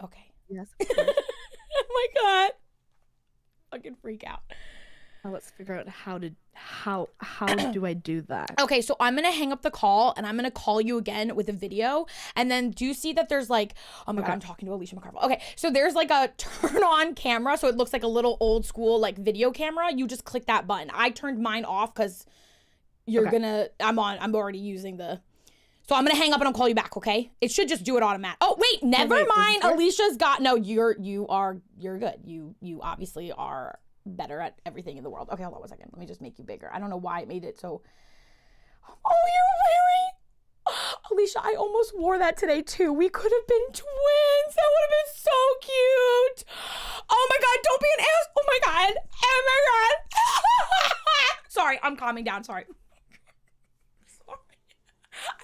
Okay. Yes, of course. Oh my God. Fucking freak out. Now let's figure out how do I do that? Okay, so I'm gonna hang up the call and I'm gonna call you again with a video. And then do you see that there's like, oh my God, I'm talking to ALICIA McCarvell. Okay, so there's like a turn on camera. So it looks like a little old school like video camera. You just click that button. I turned mine off because I'm already using the, so I'm gonna hang up and I'll call you back, okay? It should just do it automatic. Oh wait, never mind. ALICIA's got, no, you're good. You obviously are better at everything in the world. Okay, hold on 1 second. Let me just make you bigger. I don't know why it made it so. Oh, you're wearing. ALICIA, I almost wore that today too. We could have been twins. That would have been so cute. Oh my God, don't be an ass. Oh my God. Oh my God. Sorry, I'm calming down. Sorry.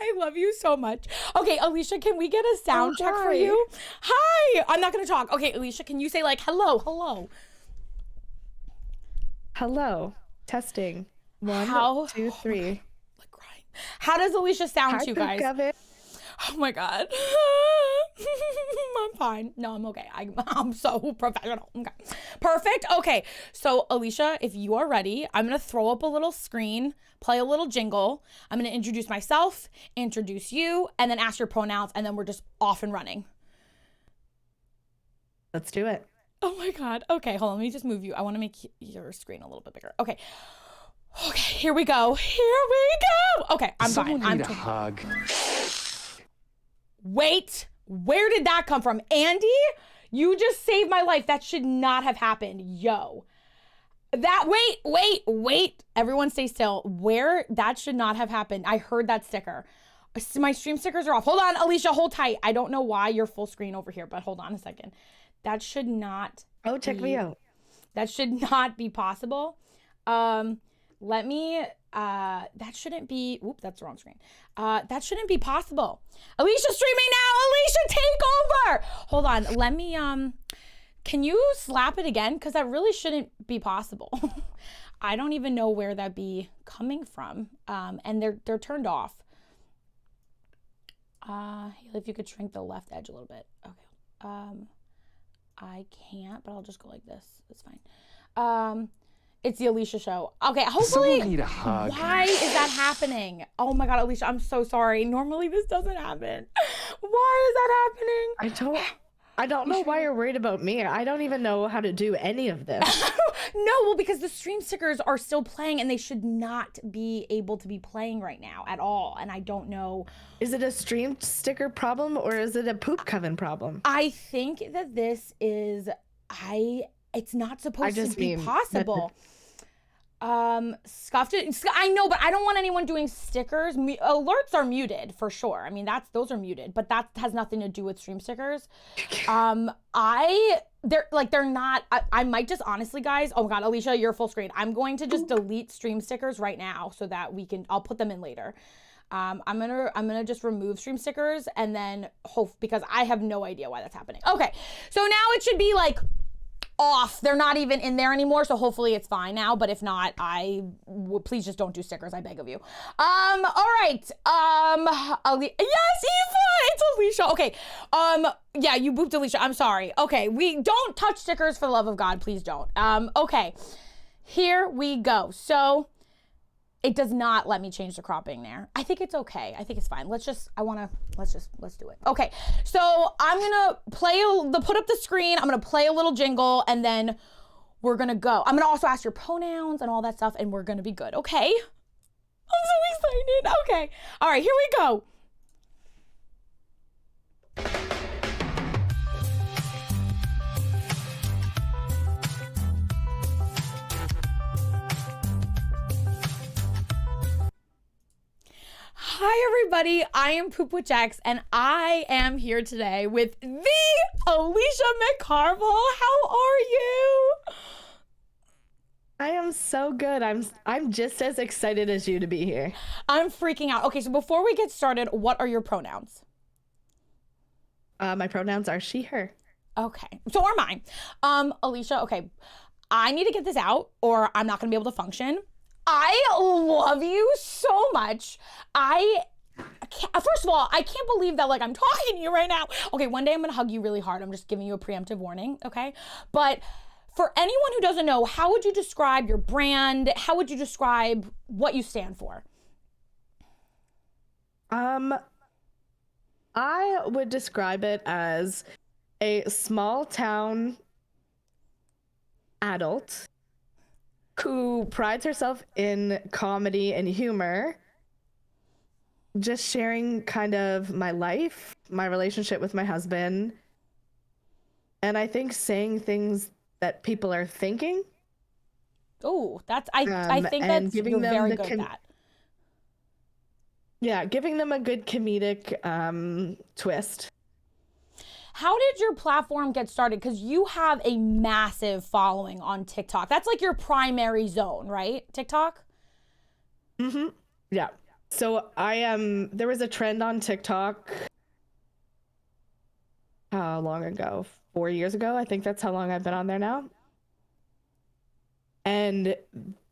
I love you so much. Okay, ALICIA, can we get a sound check for you? Hi. I'm not gonna talk. Okay, ALICIA, can you say like hello, hello? Hello. Testing. 1, 2, 3. Oh like crying. How does ALICIA sound to you guys? Coven. Oh my God. I'm fine. No, I'm okay. I'm so professional. Okay. Perfect. Okay. So ALICIA, if you are ready, I'm going to throw up a little screen, play a little jingle. I'm going to introduce myself, introduce you, and then ask your pronouns, and then we're just off and running. Let's do it. Oh my God. Okay, hold on. Let me just move you. I want to make your screen a little bit bigger. Okay. Okay, here we go. Here we go. Okay, I'm fine. Someone need a hug. Wait, where did that come from? Andy, you just saved my life. That should not have happened. Yo. Wait. Everyone stay still. That should not have happened. I heard that sticker. My stream stickers are off. Hold on, ALICIA, hold tight. I don't know why you're full screen over here, but hold on a second. That should not. Oh, check me out. That should not be possible. Let me, that shouldn't be, whoop, that's the wrong screen. That shouldn't be possible. ALICIA streaming now. ALICIA, take over. Hold on. Let me, can you slap it again? Because that really shouldn't be possible. I don't even know where that'd be coming from. And they're turned off. If you could shrink the left edge a little bit. Okay. I can't, but I'll just go like this. It's fine. It's the ALICIA show. Okay, hopefully. Someone need a hug. Why is that happening? Oh my God, ALICIA, I'm so sorry. Normally this doesn't happen. Why is that happening? I don't know why you're worried about me. I don't even know how to do any of this. No, well, because the stream stickers are still playing and they should not be able to be playing right now at all. And I don't know. Is it a stream sticker problem or is it a poop Coven problem? I think that this is, it's not supposed to be possible. Scuffed it. I know, but I don't want anyone doing stickers. Alerts are muted for sure. I mean, those are muted, but that has nothing to do with stream stickers. They're not, I might just honestly, guys, oh my God, ALICIA, you're full screen. I'm going to just delete stream stickers right now so that I'll put them in later. I'm gonna just remove stream stickers and then because I have no idea why that's happening. Okay, so now it should be like off. They're not even in there anymore, so hopefully it's fine now, but if not, please just don't do stickers, I beg of you. All right, yes, Eva, it's ALICIA. Okay, yeah, you booped ALICIA, I'm sorry. Okay, we don't touch stickers for the love of God, please don't. Okay, here we go. So it does not let me change the cropping there. I think it's okay. I think it's fine. Let's do it. Okay, so I'm gonna put up the screen. I'm gonna play a little jingle and then we're gonna go. I'm gonna also ask your pronouns and all that stuff and we're gonna be good, okay? I'm so excited. Okay, all right, here we go. Hi everybody, I am Poop with Jax and I am here today with the ALICIA McCarvell. How are you? I am so good. I'm just as excited as you to be here. I'm freaking out. Okay, so before we get started, what are your pronouns? My pronouns are she, her. Okay, so are mine. ALICIA, okay, I need to get this out or I'm not gonna be able to function. I love you so much. First of all, I can't believe that like I'm talking to you right now. Okay, one day I'm gonna hug you really hard. I'm just giving you a preemptive warning, okay? But for anyone who doesn't know, how would you describe your brand? How would you describe what you stand for? I would describe it as a small town adult who prides herself in comedy and humor, just sharing kind of my life, my relationship with my husband, and I think saying things that people are thinking. Oh, that's I think And that's giving you're them very the good at that. Yeah, giving them a good comedic twist. How did your platform get started? Because you have a massive following on TikTok. That's like your primary zone, right? TikTok? Mm-hmm. Yeah. So I am. There was a trend on TikTok. How long ago? 4 years ago. I think that's how long I've been on there now. And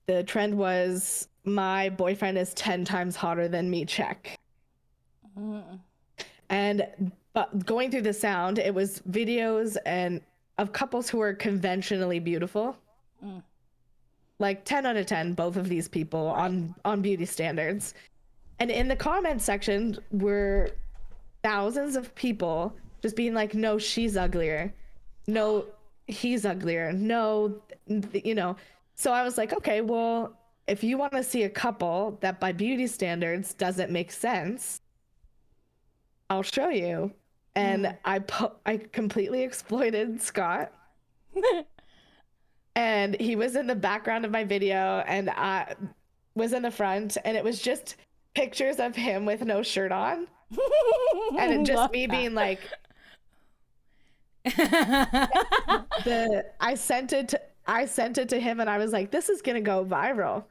the trend was my boyfriend is 10 times hotter than me, check. And but going through the sound, it was videos and of couples who were conventionally beautiful. Like 10 out of 10, both of these people on beauty standards. And in the comment section were thousands of people just being like, no, she's uglier. No, he's uglier. No, you know. So I was like, okay, well, if you want to see a couple that by beauty standards doesn't make sense, I'll show you. And I completely exploited Scott. And he was in the background of my video and I was in the front, and it was just pictures of him with no shirt on. And it just me being like I sent it to him and I was like, this is gonna go viral.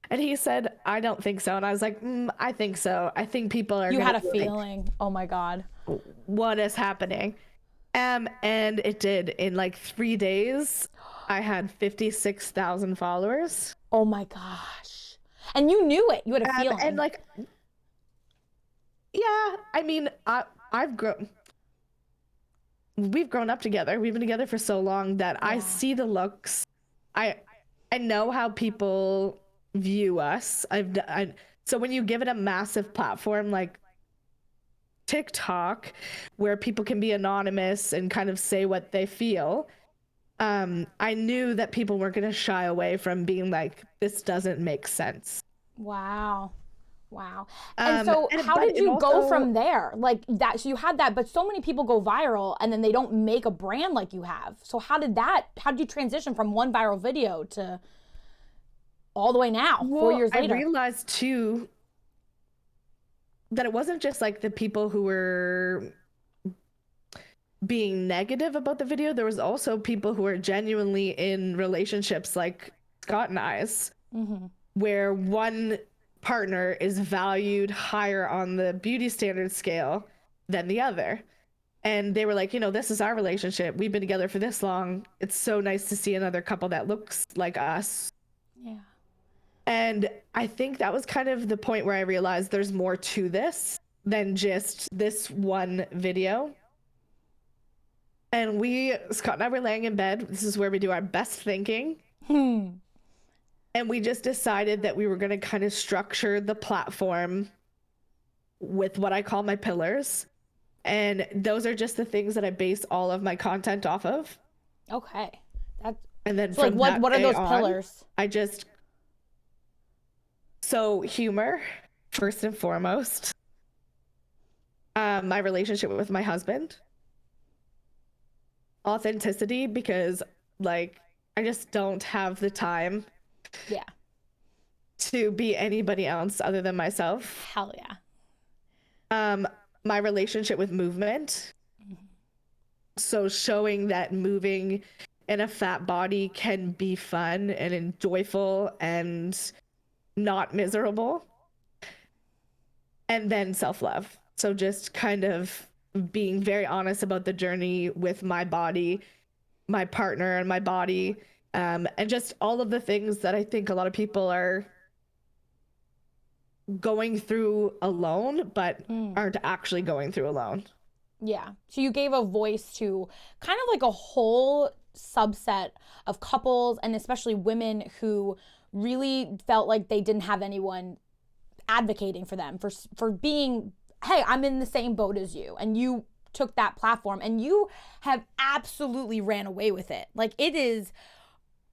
And he said, I don't think so. And I was like, I think so. I think people are. You had a feeling. Oh my God. What is happening? And it did. In like 3 days, I had 56,000 followers. Oh my gosh. And you knew it. You had a feeling. And like, yeah, I mean, we've grown up together. We've been together for so long that I see the looks. I know how people view us. So when you give it a massive platform like TikTok, where people can be anonymous and kind of say what they feel, I knew that people weren't going to shy away from being like, this doesn't make sense. Wow. And so how did you go from there? Like that, so you had that, but so many people go viral and then they don't make a brand like you have. So how did you transition from one viral video to all the way now, 4 years later? I realized too that it wasn't just like the people who were being negative about the video. There was also people who were genuinely in relationships like Scott and I's, where one partner is valued higher on the beauty standard scale than the other. And they were like, this is our relationship. We've been together for this long. It's so nice to see another couple that looks like us. Yeah. And I think that was kind of the point where I realized there's more to this than just this one video. And Scott and I were laying in bed. This is where we do our best thinking. And we just decided that we were going to kind of structure the platform with what I call my pillars. And those are just the things that I base all of my content off of. Okay. And then so like what are those pillars? So humor, first and foremost. My relationship with my husband. Authenticity, because like I just don't have the time to be anybody else other than myself. Hell yeah. My relationship with movement. So showing that moving in a fat body can be fun and joyful and not miserable. And then self-love. So just kind of being very honest about the journey with my body, my partner, and my body, and just all of the things that I think a lot of people are going through alone, but aren't actually going through alone. Yeah. So you gave a voice to kind of like a whole subset of couples, and especially women who really felt like they didn't have anyone advocating for them, for being, hey, I'm in the same boat as you. And you took that platform and you have absolutely ran away with it. Like, it is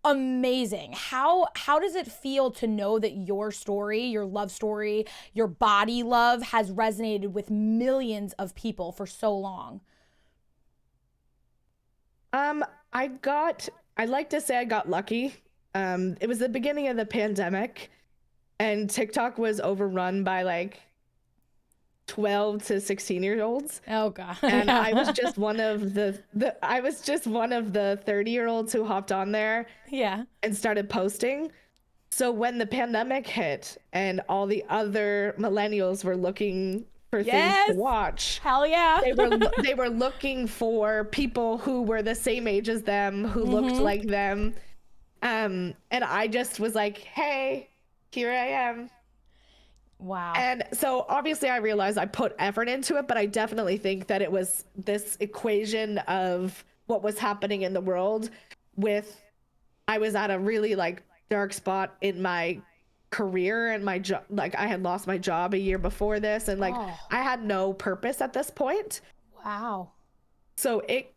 amazing. How does it feel to know that your story, your love story, your body love has resonated with millions of people for so long? I'd like to say I got lucky. It was the beginning of the pandemic, and TikTok was overrun by like 12 to 16-year-olds. Oh god. And I was just one of the 30-year-olds who hopped on there and started posting. So when the pandemic hit and all the other millennials were looking for things to watch, hell yeah, they were looking for people who were the same age as them, who looked like them. And I just was like, hey, here I am. Wow. And so obviously I realized I put effort into it, but I definitely think that it was this equation of what was happening in the world with, I was at a really like dark spot in my career and my job. Like, I had lost my job a year before this, and like I had no purpose at this point. Wow. So it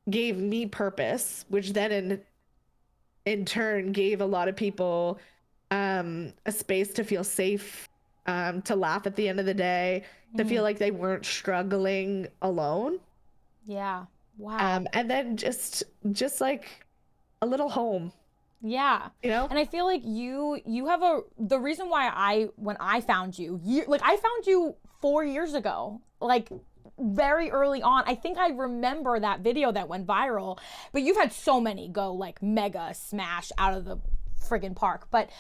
gave me purpose, which then in turn gave a lot of people a space to feel safe, to laugh at the end of the day, to feel like they weren't struggling alone. Yeah. Wow. And then just like a little home. Yeah. You know? And I feel like you have the reason why when I found you, I found you 4 years ago, like very early on. I think I remember that video that went viral, but you've had so many go like mega smash out of the friggin' park. But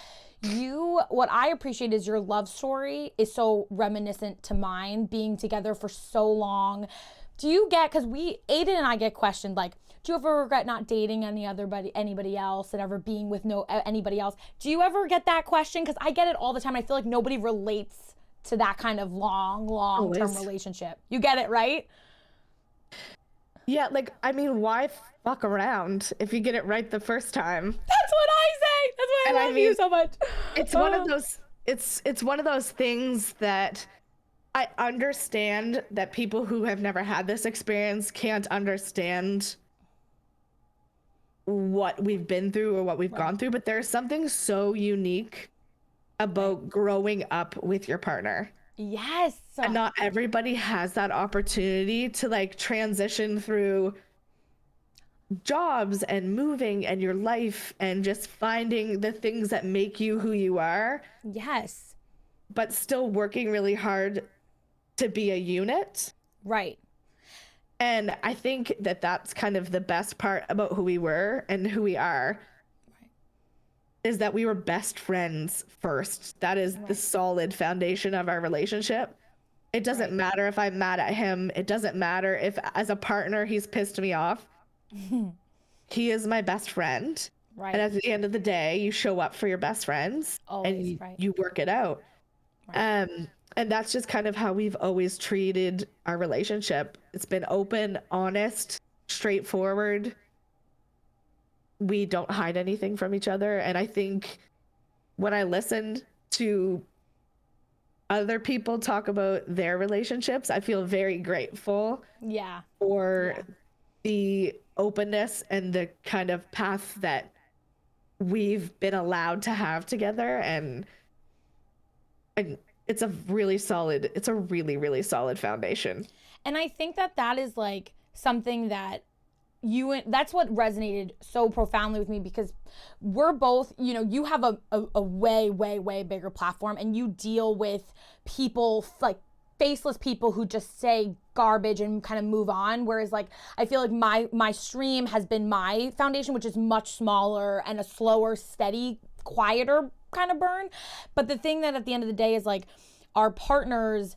what I appreciate is your love story is so reminiscent to mine, being together for so long. Do you get, because Aiden and I get questioned like, do you ever regret not dating anybody else and ever being with anybody else? Do you ever get that question? Because I get it all the time. I feel like nobody relates to that kind of long-term relationship. You get it, right? Yeah, like, I mean, why fuck around if you get it right the first time? That's what I say. That's why I love you so much. It's one of those. It's one of those things that I understand that people who have never had this experience can't understand what we've been through or what we've gone through, but there's something so unique about growing up with your partner. Yes. And not everybody has that opportunity to like transition through jobs and moving and your life and just finding the things that make you who you are. Yes. But still working really hard to be a unit. Right. And I think that that's kind of the best part about who we were and who we are. Right. Is that we were best friends first. That is the solid foundation of our relationship. It doesn't matter if I'm mad at him. It doesn't matter if as a partner he's pissed me off. He is my best friend. Right. And at the end of the day, you show up for your best friends. Always, and you work it out. Right. And that's just kind of how we've always treated our relationship. It's been open, honest, straightforward. We don't hide anything from each other. And I think when I listened to other people talk about their relationships, I feel very grateful for the openness and the kind of path that we've been allowed to have together. And it's a really, really solid foundation. And I think that is like something that that's what resonated so profoundly with me, because we're both, you have a way, way, way bigger platform, and you deal with people like faceless people who just say garbage and kind of move on. Whereas like, I feel like my stream has been my foundation, which is much smaller and a slower, steady, quieter kind of burn. But the thing that at the end of the day is like, our partners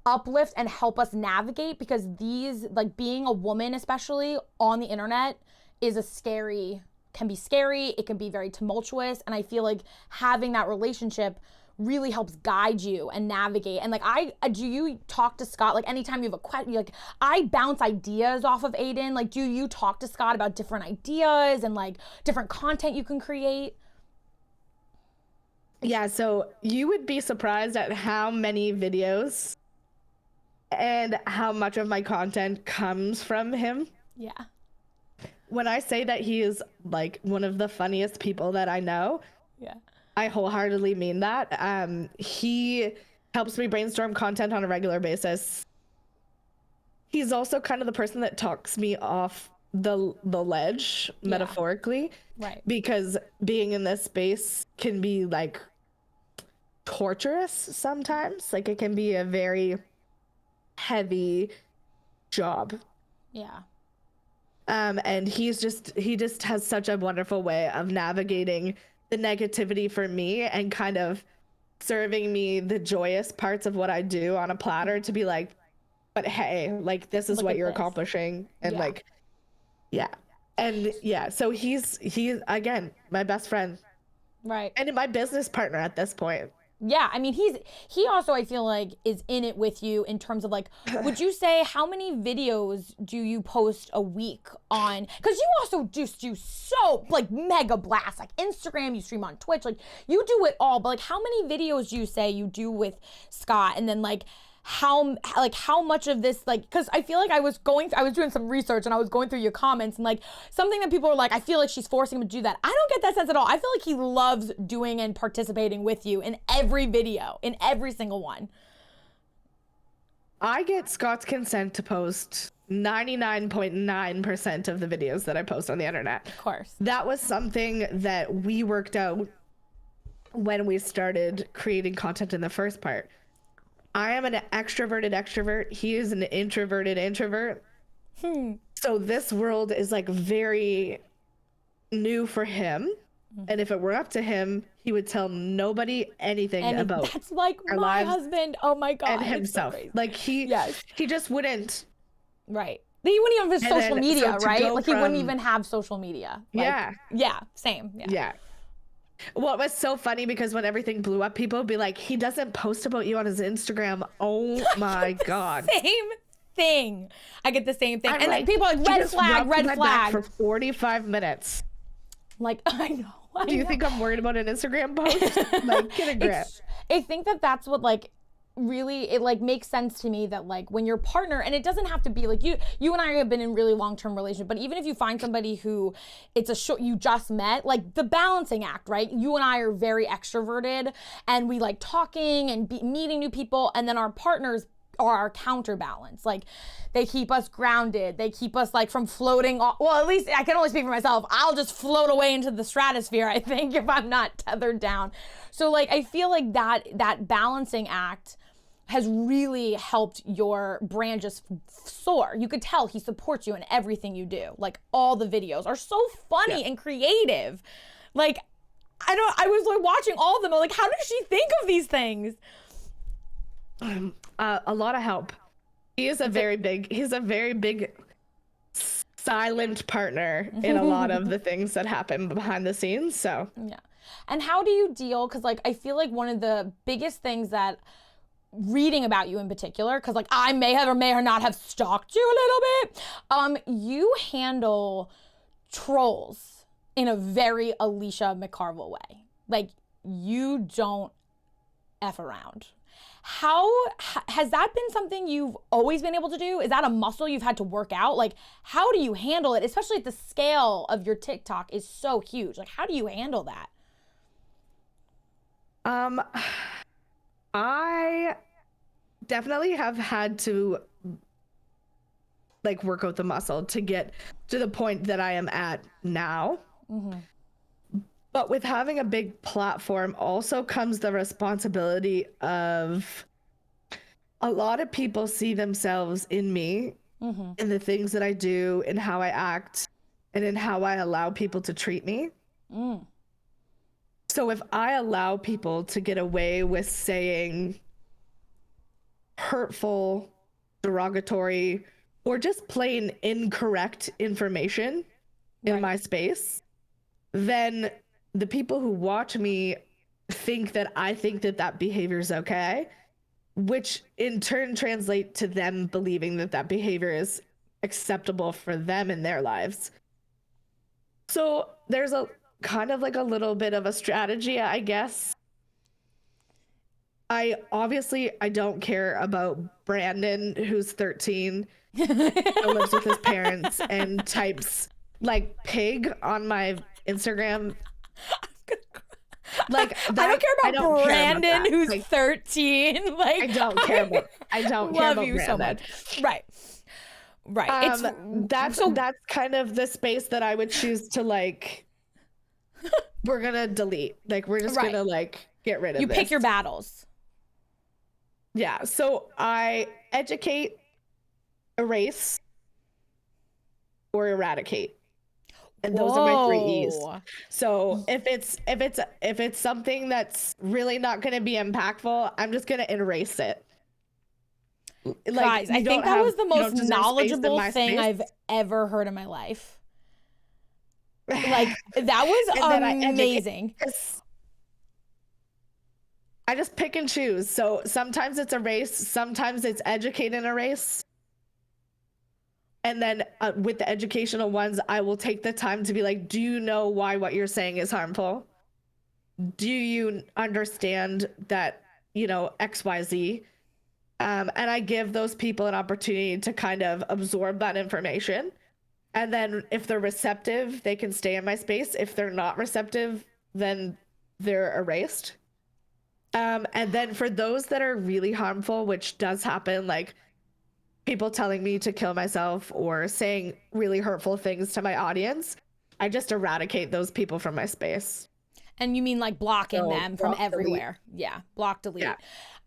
uplift and help us navigate, because these, like, being a woman, especially on the internet, can be scary. It can be very tumultuous. And I feel like having that relationship really helps guide you and navigate. And like, do you talk to Scott, like anytime you have a question, like I bounce ideas off of Aiden. Like, do you talk to Scott about different ideas and like different content you can create? Yeah, so you would be surprised at how many videos and how much of my content comes from him. Yeah. When I say that he is like one of the funniest people that I know, Yeah. I wholeheartedly mean that. He helps me brainstorm content on a regular basis. He's also kind of the person that talks me off the ledge, metaphorically. Right. Because being in this space can be like torturous sometimes. Like it can be a very heavy job. Yeah. And he just has such a wonderful way of navigating the negativity for me and kind of serving me the joyous parts of what I do on a platter to be like, but hey, like this is Look what at you're this. accomplishing. And like, yeah. And yeah, so he's again, my best friend. Right. And my business partner at this point. Yeah, I mean, he also, I feel like, is in it with you in terms of like, would you say how many videos do you post a week on? Because you also just do so like mega blast, like Instagram, you stream on Twitch, like you do it all. But like, how many videos do you say you do with Scott? And then like, how much of this, like, because I feel like I was doing some research and I was going through your comments and like something that people were like, I feel like she's forcing him to do that. I don't get that sense at all. I feel like he loves doing and participating with you in every video, in every single one. I get Scott's consent to post 99.9% of the videos that I post on the internet. Of course. That was something that we worked out when we started creating content in the first part. I am an extroverted extrovert. He is an introverted introvert. So this world is like very new for him. And if it were up to him, he would tell nobody anything about that's like our my lives husband. Oh my God. and himself. So like he just wouldn't. Right. He wouldn't even have social media, right? Like he wouldn't even have social media. Like, yeah. Same. Yeah. Well, it was so funny because when everything blew up, people would be like, he doesn't post about you on his Instagram. Oh my God. Same thing. I get the same thing. I'm and like, then people are like, red flag. For 45 minutes. Like, I know. Do you think I'm worried about an Instagram post? Like, get a grip. I think that's what like really it like makes sense to me that like when your partner, and it doesn't have to be like you and I have been in really long-term relationship, but even if you find somebody who it's a short you just met, like the balancing act, right? You and I are very extroverted and we like talking and meeting new people, and then our partners are our counterbalance. Like they keep us grounded. They keep us like from floating off. Well, at least I can only speak for myself. I'll just float away into the stratosphere, I think, if I'm not tethered down. So like I feel like that balancing act has really helped your brand just soar. You could tell he supports you in everything you do. Like all the videos are so funny and creative. Like I was like watching all of them. I'm like, how does she think of these things? A lot of help. He's a very big silent partner in a lot of the things that happen behind the scenes. So yeah. And how do you deal? Because like I feel like one of the biggest things that reading about you in particular, because like I may have or may or not have stalked you a little bit, you handle trolls in a very Alicia McCarvell way. Like you don't F around. How has that been something you've always been able to do? Is that a muscle you've had to work out? Like how do you handle it, especially at the scale of your TikTok is so huge? Like how do you handle that? I definitely have had to like work out the muscle to get to the point that I am at now. But with having a big platform also comes the responsibility of a lot of people see themselves in me, in the things that I do, in how I act, and in how I allow people to treat me. So if I allow people to get away with saying hurtful, derogatory, or just plain incorrect information in my space, then the people who watch me think that I think that that behavior is okay, which in turn translate to them believing that that behavior is acceptable for them in their lives. So there's a kind of like a little bit of a strategy, I guess. I don't care about Brandon, who's 13, lives with his parents and types like pig on my Instagram. Like that, I don't care about Brandon, who's like, 13. Like I don't care about love you Brandon. so much. Right. That's kind of the space that I would choose to like. We're gonna delete. Like we're just gonna like get rid of. You pick your battles. Yeah. So I educate, erase, or eradicate. And those are my 3 E's. So if it's something that's really not going to be impactful, I'm just going to erase it. Like, guys, I think that was the most knowledgeable thing I've ever heard in my life. Like that was amazing. I just pick and choose. So sometimes it's erase, sometimes it's educate and erase. And then with the educational ones, I will take the time to be like, do you know why what you're saying is harmful? Do you understand that, you know, X, Y, Z? And I give those people an opportunity to kind of absorb that information. And then if they're receptive, they can stay in my space. If they're not receptive, then they're erased. And then for those that are really harmful, which does happen, like people telling me to kill myself or saying really hurtful things to my audience, I just eradicate those people from my space. And you mean like blocking them from everywhere? Delete. Yeah, block, delete. Yeah.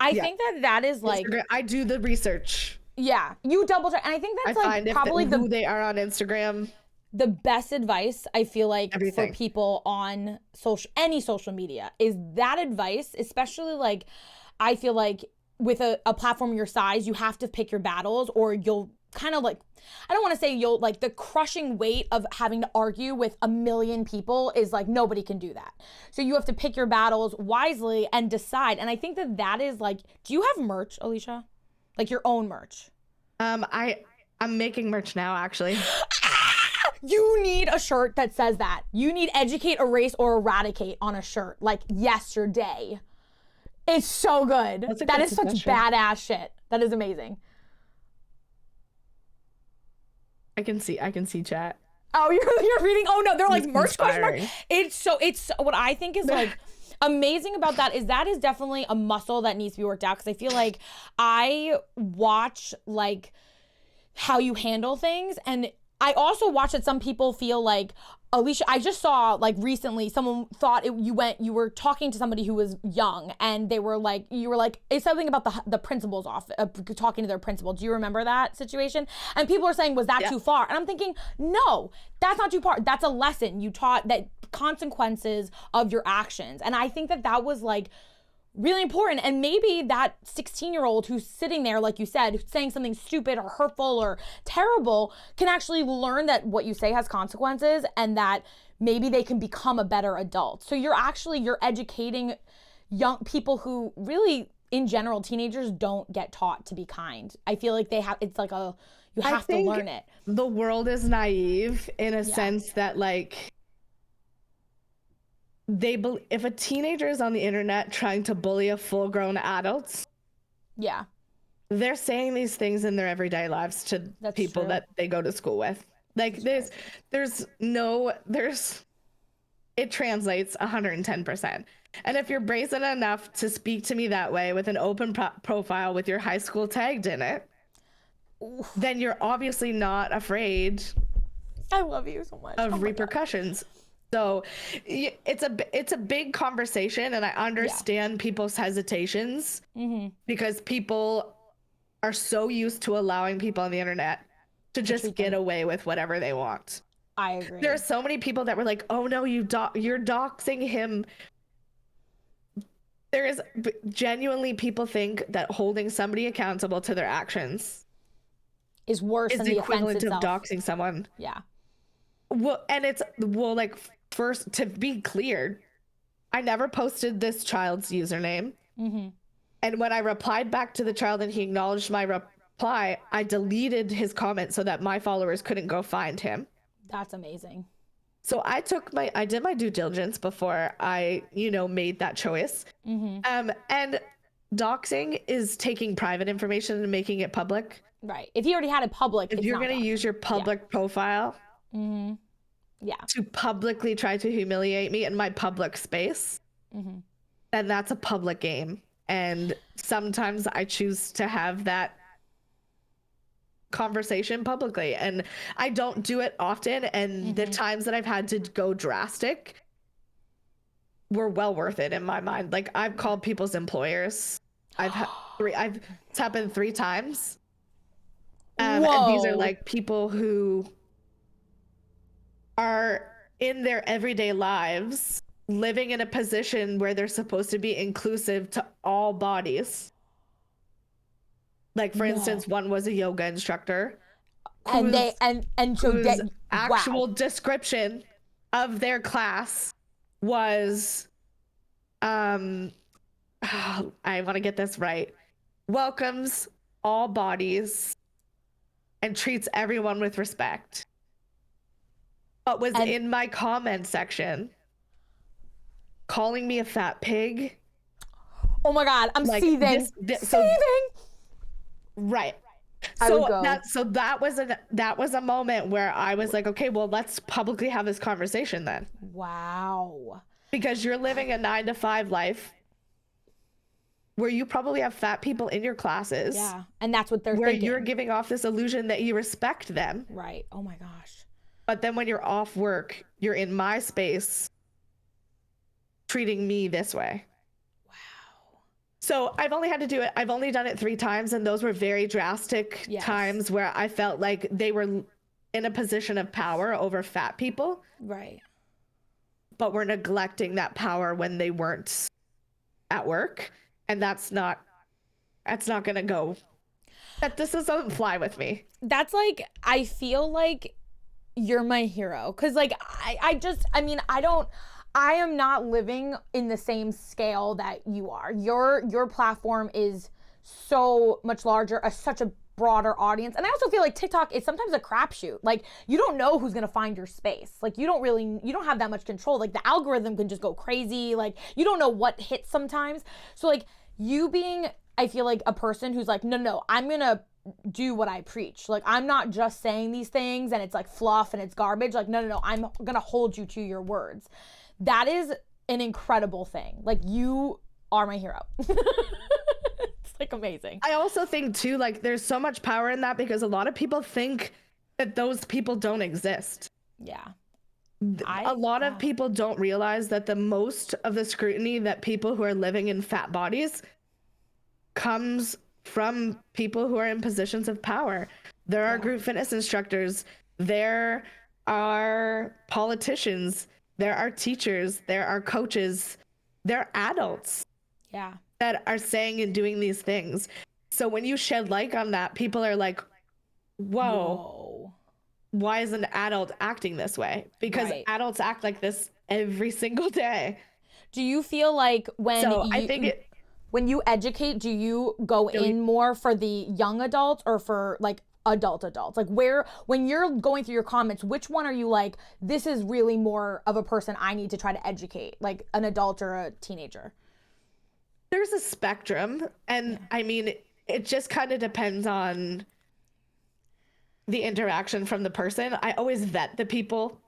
I think that is like I do the research. Yeah, you double check, and I think that's like probably who they are on Instagram. The best advice I feel like for people on any social media is that advice, especially like I feel like with a platform your size, you have to pick your battles or you'll kind of like, I don't want to say you'll like the crushing weight of having to argue with a million people is like nobody can do that. So you have to pick your battles wisely and decide. And I think that is like, do you have merch, Alicia? Like your own merch? I'm making merch now, actually. You need a shirt that says that. You need educate, erase, or eradicate on a shirt like yesterday. It's so good. That is such badass shit. That is amazing. I can see chat. Oh, you're reading. Oh no, they're like merch question mark. It's what I think is like amazing about that is definitely a muscle that needs to be worked out, because I feel like I watch like how you handle things, and I also watch that some people feel like, Alicia, I just saw like recently someone thought you were talking to somebody who was young, and you were like, it's something about the principal's office, talking to their principal. Do you remember that situation? And people are saying, was that too far? And I'm thinking, no, that's not too far. That's a lesson. You taught that consequences of your actions. And I think that was like really important. And maybe that 16-year-old who's sitting there, like you said, saying something stupid or hurtful or terrible, can actually learn that what you say has consequences, and that maybe they can become a better adult. So you're educating young people who really, in general, teenagers don't get taught to be kind. I feel like it's like you have to learn it. The world is naive in a sense that like, if a teenager is on the internet trying to bully a full-grown adult, they're saying these things in their everyday lives to people that they go to school with. Like it translates 110%. And if you're brazen enough to speak to me that way with an open profile with your high school tagged in it, then you're obviously not afraid. I love you so much. Of repercussions. So it's a big conversation, and I understand people's hesitations because people are so used to allowing people on the internet to just get away with whatever they want. I agree. There are so many people that were like, "Oh no, you're doxing him." There is genuinely people think that holding somebody accountable to their actions is worse than the equivalent offense of doxing someone. Yeah. Well, and like first, to be clear, I never posted this child's username. Mm-hmm. And when I replied back to the child and he acknowledged my reply, I deleted his comment so that my followers couldn't go find him. That's amazing. So I did my due diligence before I, made that choice. Mm-hmm. And doxing is taking private information and making it public. Right. If you already had it public, if you're going to use your public profile mm-hmm. to publicly try to humiliate me in my public space, mm-hmm. then that's a public game. And sometimes I choose to have that conversation publicly, and I don't do it often, and mm-hmm. the times that I've had to go drastic were well worth it in my mind. Like, I've called people's employers. It's happened 3 times. And these are like people who are in their everyday lives living in a position where they're supposed to be inclusive to all bodies. Like, for instance, one was a yoga instructor, and whose actual description of their class was, I want to get this right, welcomes all bodies and treats everyone with respect, but was in my comment section calling me a fat pig. Oh my God, I'm seething. Seething. Right. So that was a moment where I was like, okay, well, let's publicly have this conversation then. Wow. Because you're living a 9-to-5 life where you probably have fat people in your classes. Yeah. And that's what they're where thinking. You're giving off this illusion that you respect them. Right. Oh my gosh. But then when you're off work, you're in my space treating me this way. So I've only done it 3 times, and those were very drastic times where I felt like they were in a position of power over fat people. Right. But we're neglecting that power when they weren't at work. And that's not gonna go. This doesn't fly with me. That's like, I feel like you're my hero. 'Cause like, I am not living in the same scale that you are. Your platform is so much larger, such a broader audience. And I also feel like TikTok is sometimes a crapshoot. Like, you don't know who's going to find your space. Like, you don't have that much control. Like, the algorithm can just go crazy. Like, you don't know what hits sometimes. So like, you being, I feel like, a person who's like, no, I'm going to do what I preach. Like, I'm not just saying these things and it's like fluff and it's garbage. Like, no, I'm going to hold you to your words. That is an incredible thing. Like, you are my hero. It's like amazing. I also think too, like, there's so much power in that because a lot of people think that those people don't exist. Yeah. A lot of people don't realize that the most of the scrutiny that people who are living in fat bodies comes from people who are in positions of power. There are group fitness instructors. There are politicians. There are teachers, there are coaches, there are adults that are saying and doing these things. So when you shed light on that, people are like, whoa. Why is an adult acting this way? Because adults act like this every single day. Do you feel like when you educate, do you go in more for the young adults or for like adults? Like, when you're going through your comments, which one are you like, this is really more of a person I need to try to educate, like an adult or a teenager? There's a spectrum, and I mean, it just kind of depends on the interaction from the person. I always vet the people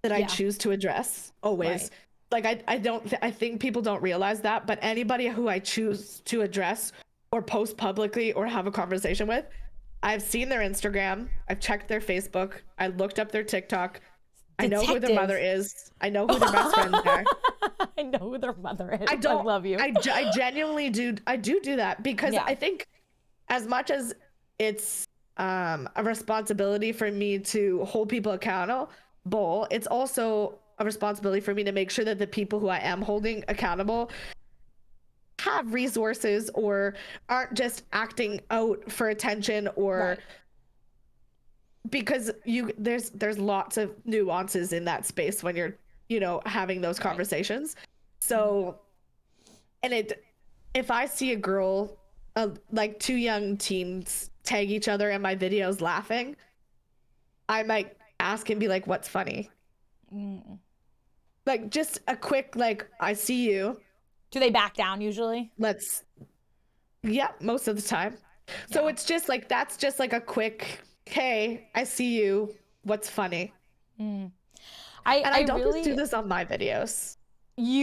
that I choose to address, always. Like, I think people don't realize that, but anybody who I choose to address or post publicly or have a conversation with, I've seen their Instagram. I've checked their Facebook. I looked up their TikTok. I know who their mother is. I know who their best friends are. I know who their mother is. I love you. I genuinely do. I do that because I think as much as it's a responsibility for me to hold people accountable, it's also a responsibility for me to make sure that the people who I am holding accountable have resources or aren't just acting out for attention or because there's lots of nuances in that space when you're having those conversations. So, and if I see a girl, like two young teens tag each other in my videos laughing, I might ask and be like, what's funny? Like just a quick, like, I see you. Do they back down usually? Yeah, most of the time. So it's just like, that's just like a quick, hey, I see you. What's funny? I don't really just do this on my videos.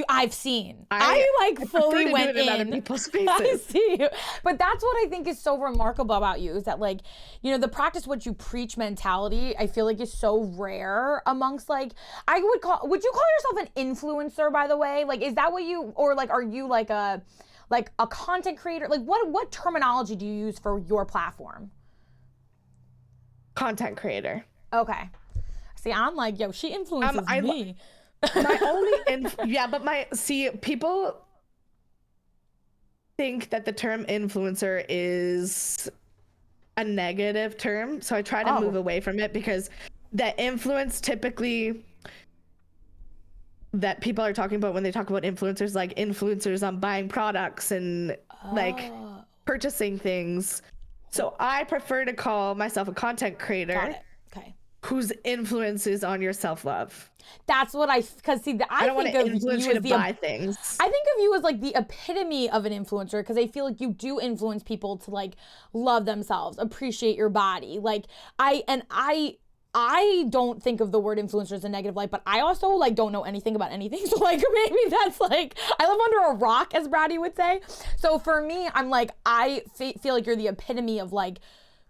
I've seen. I fully went in other people's spaces. I see you. But that's what I think is so remarkable about you, is that, like, you know, the practice what you preach mentality, I feel like is so rare amongst, like, would you call yourself an influencer, by the way? Like, is that what you, or like, are you like a content creator? Like, what terminology do you use for your platform? Content creator. Okay. See, I'm like, yo, she influences me. My only people think that the term influencer is a negative term, so I try to move away from it, because the influence typically that people are talking about when they talk about influencers, like influencers on buying products and like purchasing things. So I prefer to call myself a content creator. Got it. Okay. Whose influence is on your self-love. That's what I think of you as buy things. I think of you as like the epitome of an influencer, because I feel like you do influence people to like love themselves, appreciate your body. Like I don't think of the word influencer as a negative light, but I also like don't know anything about anything. So like maybe that's like, I live under a rock, as Brady would say. So for me, I'm like, I feel like you're the epitome of like,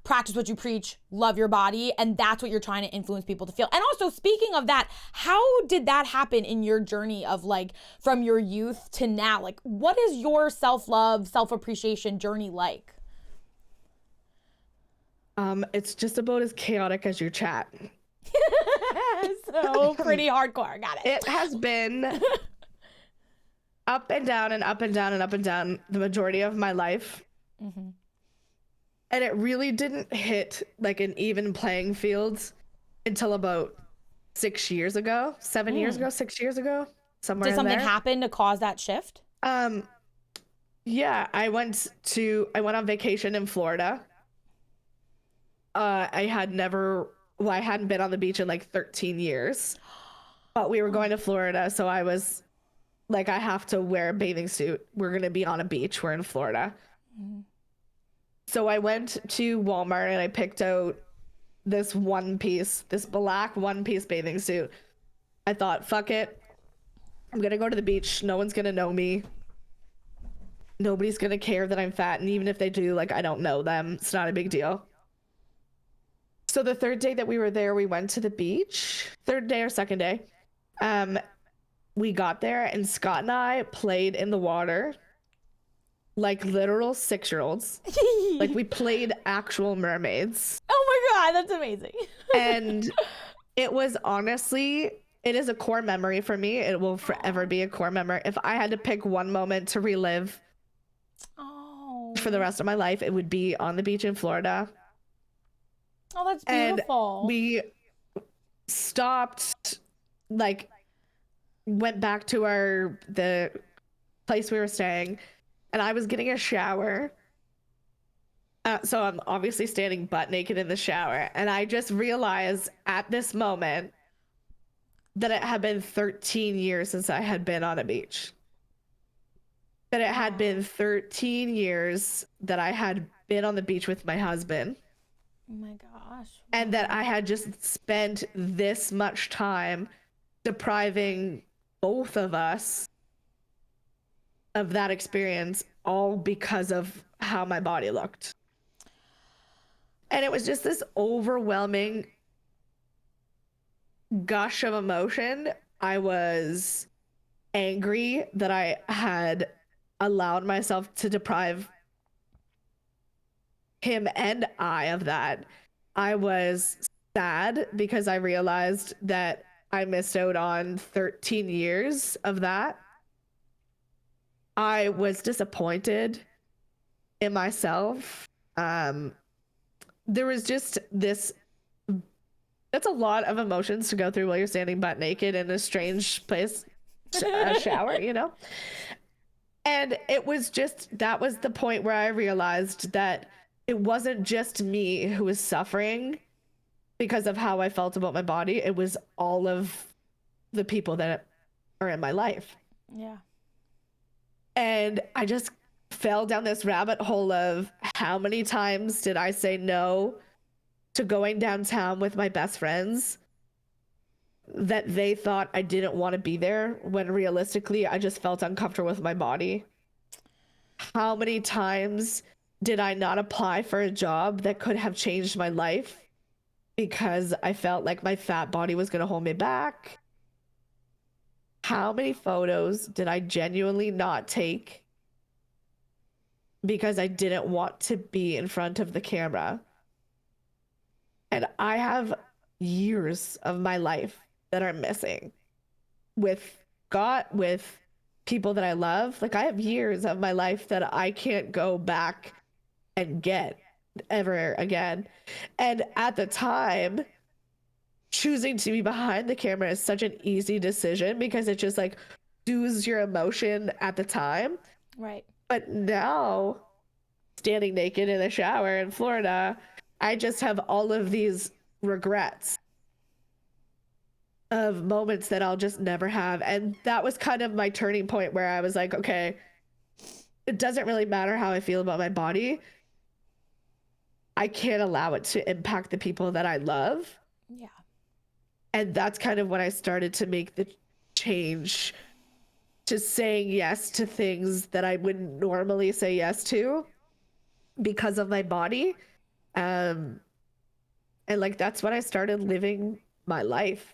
practice what you preach, love your body, and that's what you're trying to influence people to feel. And also, speaking of that, how did that happen in your journey of like from your youth to now? Like, what is your self-love, self-appreciation journey like? It's just about as chaotic as your chat. So pretty hardcore. Got it. It has been up and down and up and down and up and down the majority of my life. Mm-hmm. And it really didn't hit like an even playing field until about 6 years ago, 7 years ago, 6 years ago, somewhere in there. Did something happen to cause that shift? Yeah, I went on vacation in Florida. I hadn't been on the beach in like 13 years, but we were going to Florida. So I was like, I have to wear a bathing suit. We're going to be on a beach. We're in Florida. Mm-hmm. So I went to Walmart and I picked out this black one-piece bathing suit. I thought, fuck it. I'm going to go to the beach. No one's going to know me. Nobody's going to care that I'm fat. And even if they do, like, I don't know them. It's not a big deal. So the third day that we were there, we went to the beach. Third day or second day. We got there and Scott and I played in the water. Like literal 6-year-olds. Like we played actual mermaids. Oh my God, that's amazing. And it was honestly, it is a core memory for me. It will forever be a core memory. If I had to pick one moment to relive for the rest of my life, it would be on the beach in Florida. Oh, that's beautiful. And we stopped, like went back to the place we were staying. And I was getting a shower. So I'm obviously standing butt naked in the shower. And I just realized at this moment that it had been 13 years since I had been on a beach. That it had been 13 years that I had been on the beach with my husband. Oh my gosh. And that I had just spent this much time depriving both of us of that experience, all because of how my body looked. And it was just this overwhelming gush of emotion. I was angry that I had allowed myself to deprive him and I of that. I was sad because I realized that I missed out on 13 years of that. I was disappointed in myself. There was just this, that's a lot of emotions to go through while you're standing butt naked in a strange place. shower, you know? And it was just, that was the point where I realized that it wasn't just me who was suffering because of how I felt about my body. It was all of the people that are in my life. Yeah. And I just fell down this rabbit hole of how many times did I say no to going downtown with my best friends that they thought I didn't want to be there, when realistically I just felt uncomfortable with my body. How many times did I not apply for a job that could have changed my life because I felt like my fat body was going to hold me back? How many photos did I genuinely not take because I didn't want to be in front of the camera? And I have years of my life that are missing with God, with people that I love. Like, I have years of my life that I can't go back and get ever again. And at the time, choosing to be behind the camera is such an easy decision because it just like soothes your emotion at the time. Right. But now, standing naked in the shower in Florida, I just have all of these regrets of moments that I'll just never have. And that was kind of my turning point where I was like, okay, it doesn't really matter how I feel about my body. I can't allow it to impact the people that I love. Yeah. And that's kind of when I started to make the change to saying yes to things that I wouldn't normally say yes to because of my body. And like, that's when I started living my life.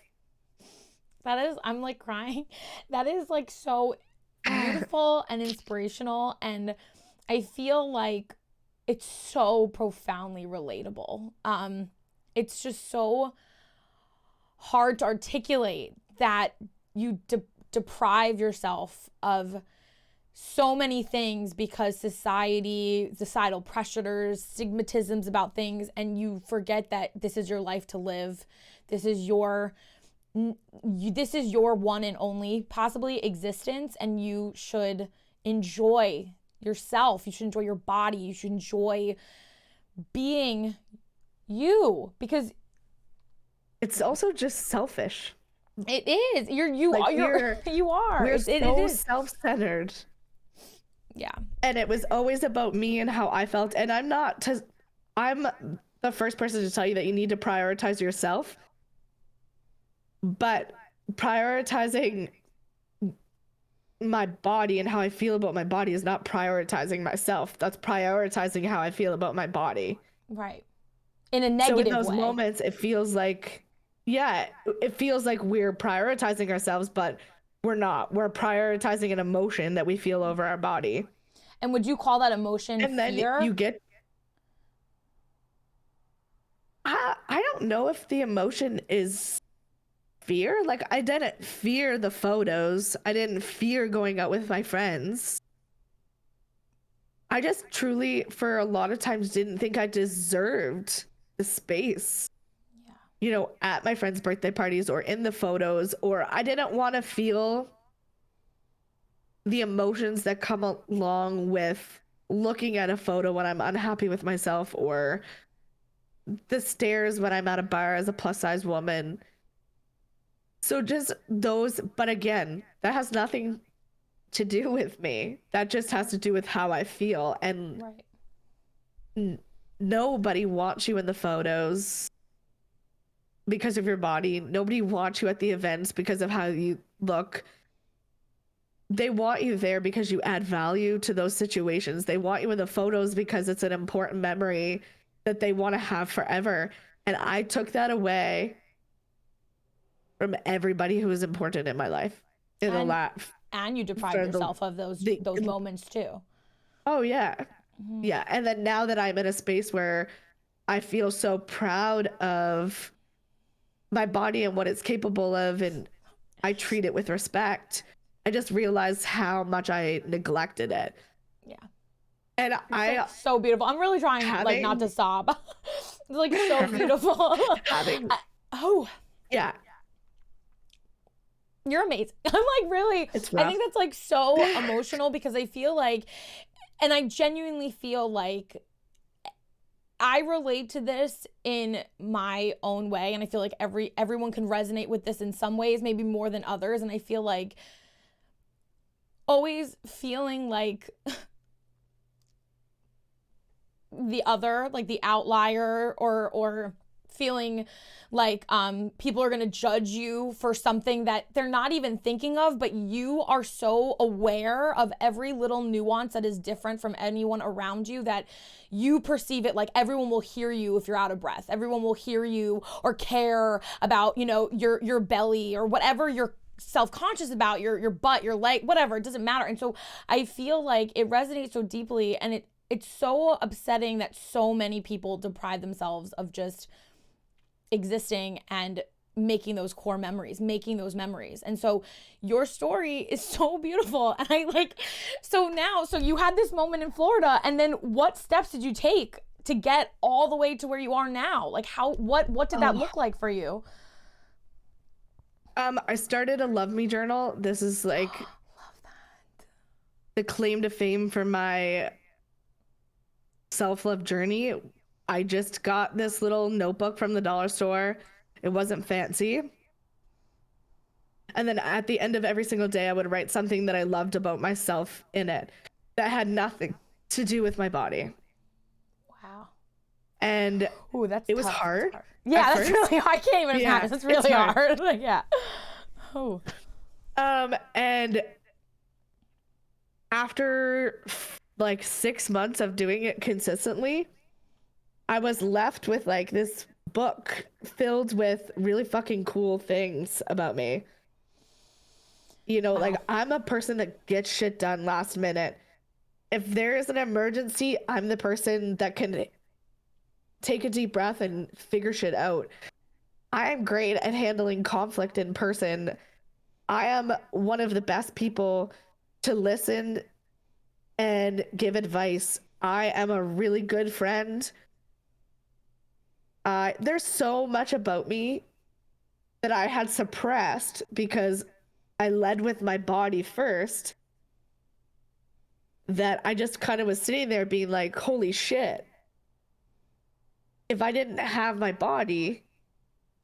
That is, I'm like crying. That is like so beautiful and inspirational. And I feel like it's so profoundly relatable. It's just so hard to articulate that you deprive yourself of so many things because societal pressures, stigmatisms about things, and you forget that this is your life to live. This is your one and only possibly existence, and you should enjoy yourself. You should enjoy your body. You should enjoy being you, because it's also just selfish. It is. You are. We're so self-centered. Yeah. And it was always about me and how I felt. And I'm the first person to tell you that you need to prioritize yourself. But prioritizing my body and how I feel about my body is not prioritizing myself. That's prioritizing how I feel about my body. Right. In a negative way. So in those moments, it feels like, it feels like we're prioritizing ourselves, but we're not. We're prioritizing an emotion that we feel over our body. And would you call that emotion and fear? Then you get... I don't know if the emotion is fear. Like, I didn't fear the photos. I didn't fear going out with my friends. I just truly, for a lot of times, didn't think I deserved the space. Yeah. You know, at my friends' birthday parties or in the photos, or I didn't want to feel the emotions that come along with looking at a photo when I'm unhappy with myself, or the stares when I'm at a bar as a plus-size woman. So just those, but again, that has nothing to do with me. That just has to do with how I feel. And right. Nobody wants you in the photos because of your body. Nobody wants you at the events because of how you look. They want you there because you add value to those situations. They want you in the photos because it's an important memory that they want to have forever. And I took that away from everybody who was important in my life in the last. And you deprived yourself of those moments too. Oh yeah. Mm-hmm. Yeah. And then now that I'm in a space where I feel so proud of my body and what it's capable of, and I treat it with respect, I just realized how much I neglected it. Yeah. And so beautiful. I'm really trying like not to sob. It's like so beautiful. Yeah. You're amazing. I'm like, really, It's I rough. think that's like so emotional because I feel like, and I genuinely feel like I relate to this in my own way. And I feel like everyone can resonate with this in some ways, maybe more than others. And I feel like always feeling like the other, like the outlier, or feeling like people are going to judge you for something that they're not even thinking of, but you are so aware of every little nuance that is different from anyone around you that you perceive it like everyone will hear you if you're out of breath. Everyone will hear you or care about, you know, your belly or whatever you're self-conscious about, your butt, your leg, whatever, it doesn't matter. And so I feel like it resonates so deeply, and it's so upsetting that so many people deprive themselves of just existing and making those core memories, making those memories. And so your story is so beautiful. And I like, so you had this moment in Florida, and then what steps did you take to get all the way to where you are now? Like what did that look like for you? I started a Love Me journal. This is like Love that. the claim to fame for my self-love journey. I just got this little notebook from the dollar store. It wasn't fancy. And then at the end of every single day, I would write something that I loved about myself in it that had nothing to do with my body. Wow. And Ooh, it was hard. Yeah, that's really hard. I can't even imagine. That's really hard. Like, yeah. Oh. And after like 6 months of doing it consistently, I was left with like this book filled with really fucking cool things about me. You know, like I'm a person that gets shit done last minute. If there is an emergency, I'm the person that can take a deep breath and figure shit out. I am great at handling conflict in person. I am one of the best people to listen and give advice. I am a really good friend. There's so much about me that I had suppressed because I led with my body first, that I just kind of was sitting there being like, holy shit. If I didn't have my body,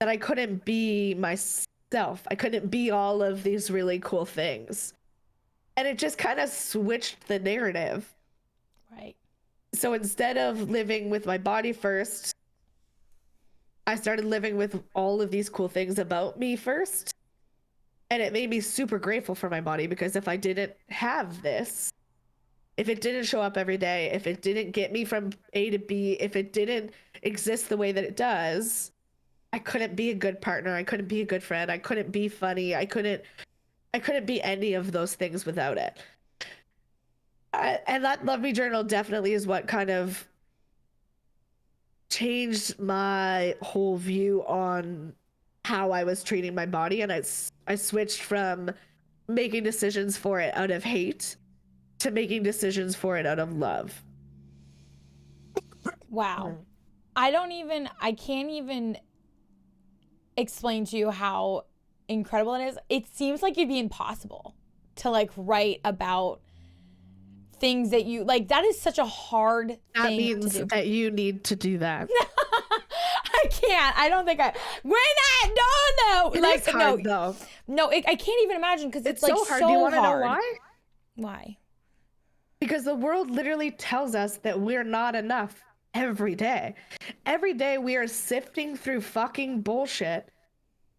then I couldn't be myself. I couldn't be all of these really cool things. And it just kind of switched the narrative. Right. So instead of living with my body first, I started living with all of these cool things about me first. And it made me super grateful for my body, because if I didn't have this, if it didn't show up every day, if it didn't get me from A to B, if it didn't exist the way that it does, I couldn't be a good partner. I couldn't be a good friend. I couldn't be funny. I couldn't be any of those things without it. And that Love Me journal definitely is what kind of changed my whole view on how I was treating my body. And I switched from making decisions for it out of hate to making decisions for it out of love. Wow. I can't even explain to you how incredible it is. It seems like it'd be impossible to like write about things that you like. That is such a hard thing that means to do. That you need to do that. I can't. I don't think we're not done though. It like is hard, though. No, I can't even imagine, because it's like so hard. So do you want to know hard. why? Why? Because the world literally tells us that we're not enough every day. Every day we are sifting through fucking bullshit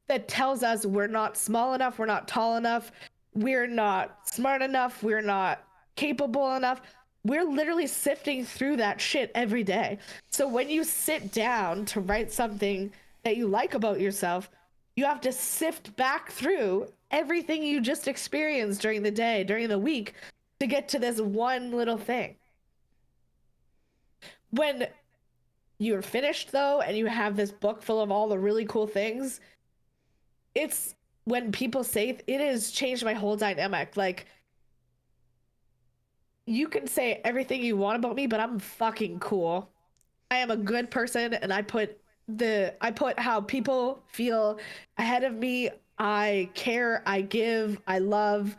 that tells us we're not small enough, we're not tall enough, we're not smart enough, we're not capable enough. We're literally sifting through that shit every day. So when you sit down to write something that you like about yourself, you have to sift back through everything you just experienced during the day, during the week, to get to this one little thing. When you're finished, though, and you have this book full of all the really cool things, it's when people say it has changed my whole dynamic. Like, you can say everything you want about me, but I'm fucking cool. I am a good person, and I put how people feel ahead of me I care, I give, I love.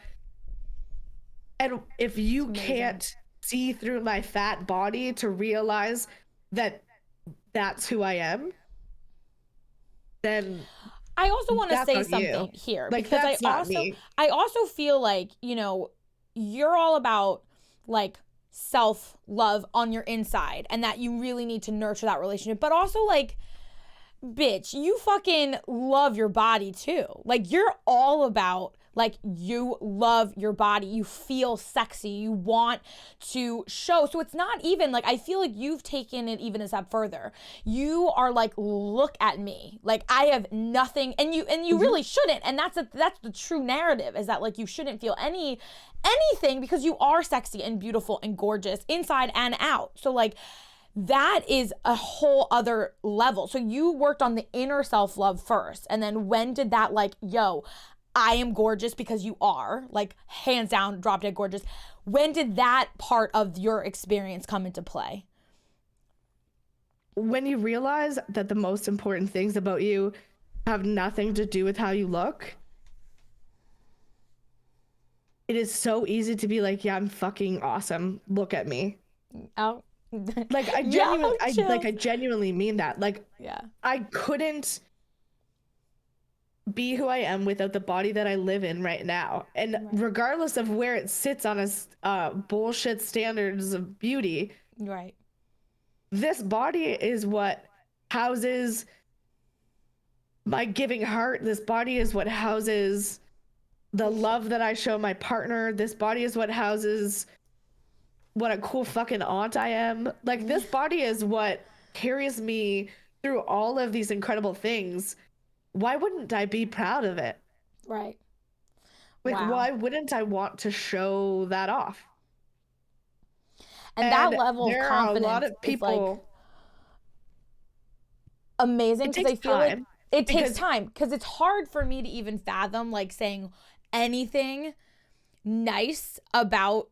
And if you can't see through my fat body to realize that that's who I am, then I also want to that's say on you. something here, Like, because that's not me. I also feel like, you know, you're all about like self-love on your inside, and that you really need to nurture that relationship, but also like, bitch, you fucking love your body too. Like, you're all about, like, you love your body, you feel sexy, you want to show. So it's not even like, I feel like you've taken it even a step further. You are like, look at me, like I have nothing, and you really shouldn't. And that's the true narrative, is that like you shouldn't feel anything, because you are sexy and beautiful and gorgeous inside and out. So like, that is a whole other level. So you worked on the inner self-love first, and then when did that, like, yo, I am gorgeous, because you are, like, hands down, drop dead gorgeous. When did that part of your experience come into play? When you realize that the most important things about you have nothing to do with how you look, it is so easy to be like, yeah, I'm fucking awesome, look at me. Oh. Like, I genuinely mean that. Like, yeah, I couldn't be who I am without the body that I live in right now. And regardless of where it sits on a bullshit standards of beauty, right, this body is what houses my giving heart. This body is what houses the love that I show my partner. This body is what houses what a cool fucking aunt I am. Like, this body is what carries me through all of these incredible things. Why wouldn't I be proud of it? right. Like, why wouldn't I want to show that off? And that level of confidence, there are a lot of people, is like amazing, because I feel like it takes time, because it's hard for me to even fathom like saying anything nice about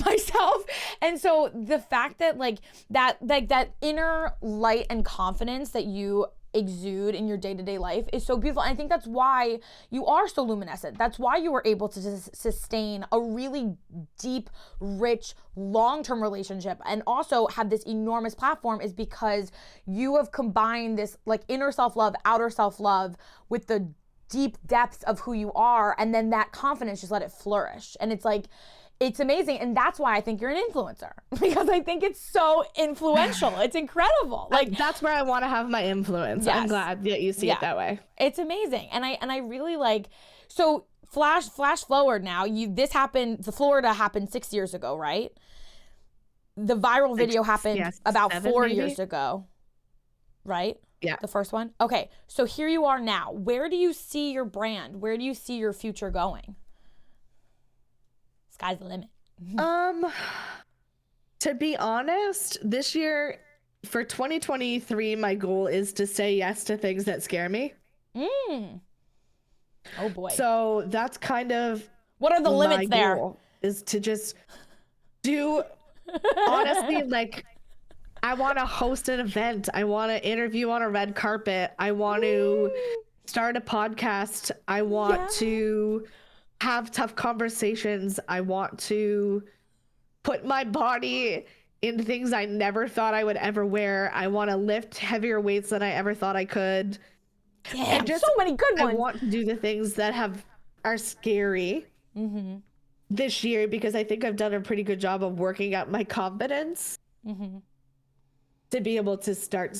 myself. And so the fact that like that inner light and confidence that you exude in your day-to-day life is so beautiful. And I think that's why you are so luminescent. That's why you were able to sustain a really deep, rich, long-term relationship, and also have this enormous platform, is because you have combined this like inner self-love, outer self-love with the deep depths of who you are, and then that confidence just let it flourish. And it's like, it's amazing. And that's why I think you're an influencer, because I think it's so influential. It's incredible. Like, that's where I want to have my influence. Yes. I'm glad that you see it that way. It's amazing. And I really like, so flash forward now, this happened, the Florida happened 6 years ago, right? The viral video happened about 4 years ago, right? Yeah. The first one. Okay. So here you are now. Where do you see your brand? Where do you see your future going? Sky's the limit. To be honest, this year for 2023, my goal is to say yes to things that scare me. Oh boy. So that's kind of what are the limits there? Is to just do honestly, like, I want to host an event. I want to interview on a red carpet. I want to start a podcast. I want to have tough conversations. I want to put my body in things I never thought I would ever wear. I want to lift heavier weights than I ever thought I could. Damn, and just, so many good ones. I want to do the things that are scary this year, because I think I've done a pretty good job of working out my confidence to be able to start,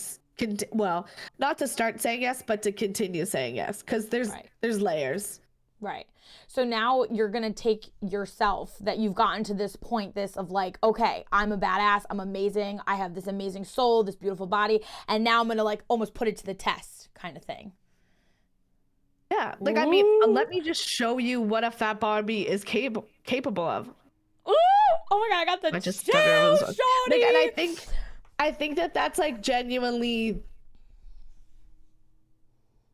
not to start saying yes, but to continue saying yes, because there's layers. Right. So now you're going to take yourself that you've gotten to this point, this of like, okay, I'm a badass, I'm amazing, I have this amazing soul, this beautiful body, and now I'm going to like almost put it to the test kind of thing. Yeah. Like, I mean, let me just show you what a fat body is capable of. Ooh! Oh my God, I got the chills, like, and I think that that's like genuinely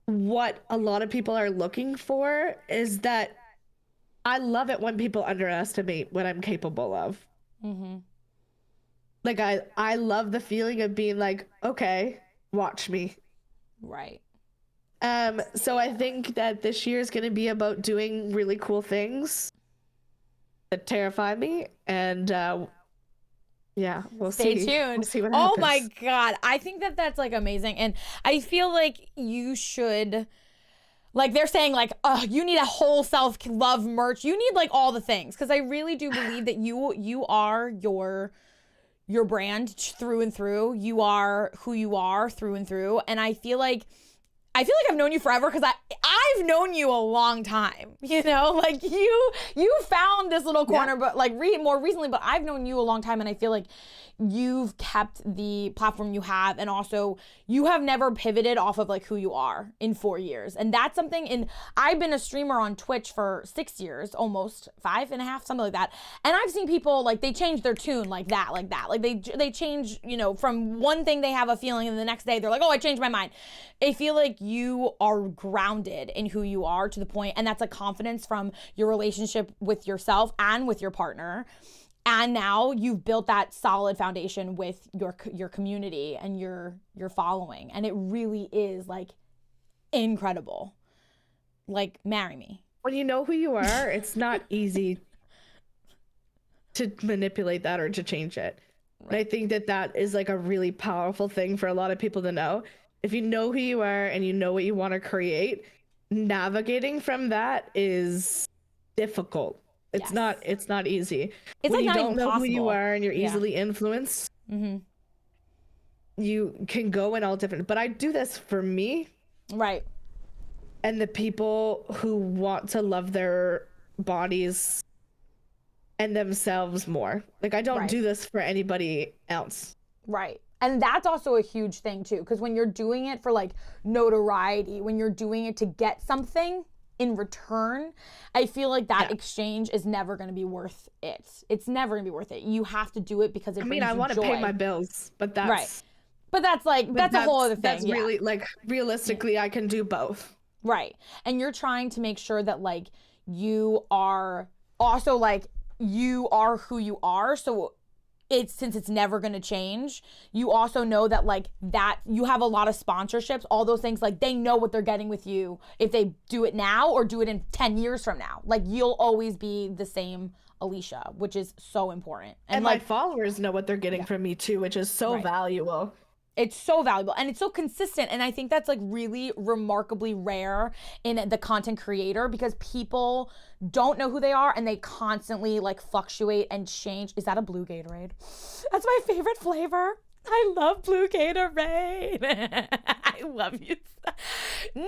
what a lot of people are looking for, is that I love it when people underestimate what I'm capable of. Like, I love the feeling of being like, okay, watch me. Right. So I think that this year is going to be about doing really cool things that terrify me, and yeah, we'll Stay see. tuned. We'll see what Oh happens. my God. I think that that's like amazing. And I feel like you should, like they're saying like, you need a whole self-love merch. You need like all the things. Cause I really do believe that you are your brand through and through. You are who you are through and through. And I feel like I've known you forever because I've known you a long time, you know, like you found this little corner, but like more recently, but I've known you a long time. And I feel like you've kept the platform you have. And also you have never pivoted off of like who you are in 4 years. And that's something I've been a streamer on Twitch for 6 years, almost 5.5, something like that. And I've seen people like they change their tune like that. Like they change, you know, from one thing they have a feeling and the next day they're like, oh, I changed my mind. I feel like you are grounded in who you are to the point, and that's a confidence from your relationship with yourself and with your partner. And now you've built that solid foundation with your community and your following. And it really is like incredible. Like, marry me. When you know who you are, it's not easy to manipulate that or to change it. Right. And I think that is like a really powerful thing for a lot of people to know. If you know who you are and you know what you want to create, navigating from that is difficult. It's not easy. It's when like you not don't even know possible. who you are and you're easily influenced, you can go in all different. But I do this for me, right? And the people who want to love their bodies and themselves more. Like I don't do this for anybody else. Right. And that's also a huge thing too, because when you're doing it for like notoriety, when you're doing it to get something in return, I feel like that exchange is never going to be worth it. It's never going to be worth it. You have to do it because it brings you joy. I want to pay my bills, but that's right. But that's like that's a whole other thing. That's really like realistically, I can do both. Right. And you're trying to make sure that like you are also like you are who you are. So since it's never going to change, you also know that like that you have a lot of sponsorships, all those things, like they know what they're getting with you if they do it now or do it in 10 years from now. Like you'll always be the same Alicia, which is so important. And like my followers know what they're getting from me too, which is so valuable. It's so valuable and it's so consistent. And I think that's like really remarkably rare in the content creator because people don't know who they are and they constantly like fluctuate and change. Is that a blue Gatorade? That's my favorite flavor. I love blue Gatorade. I love you. Get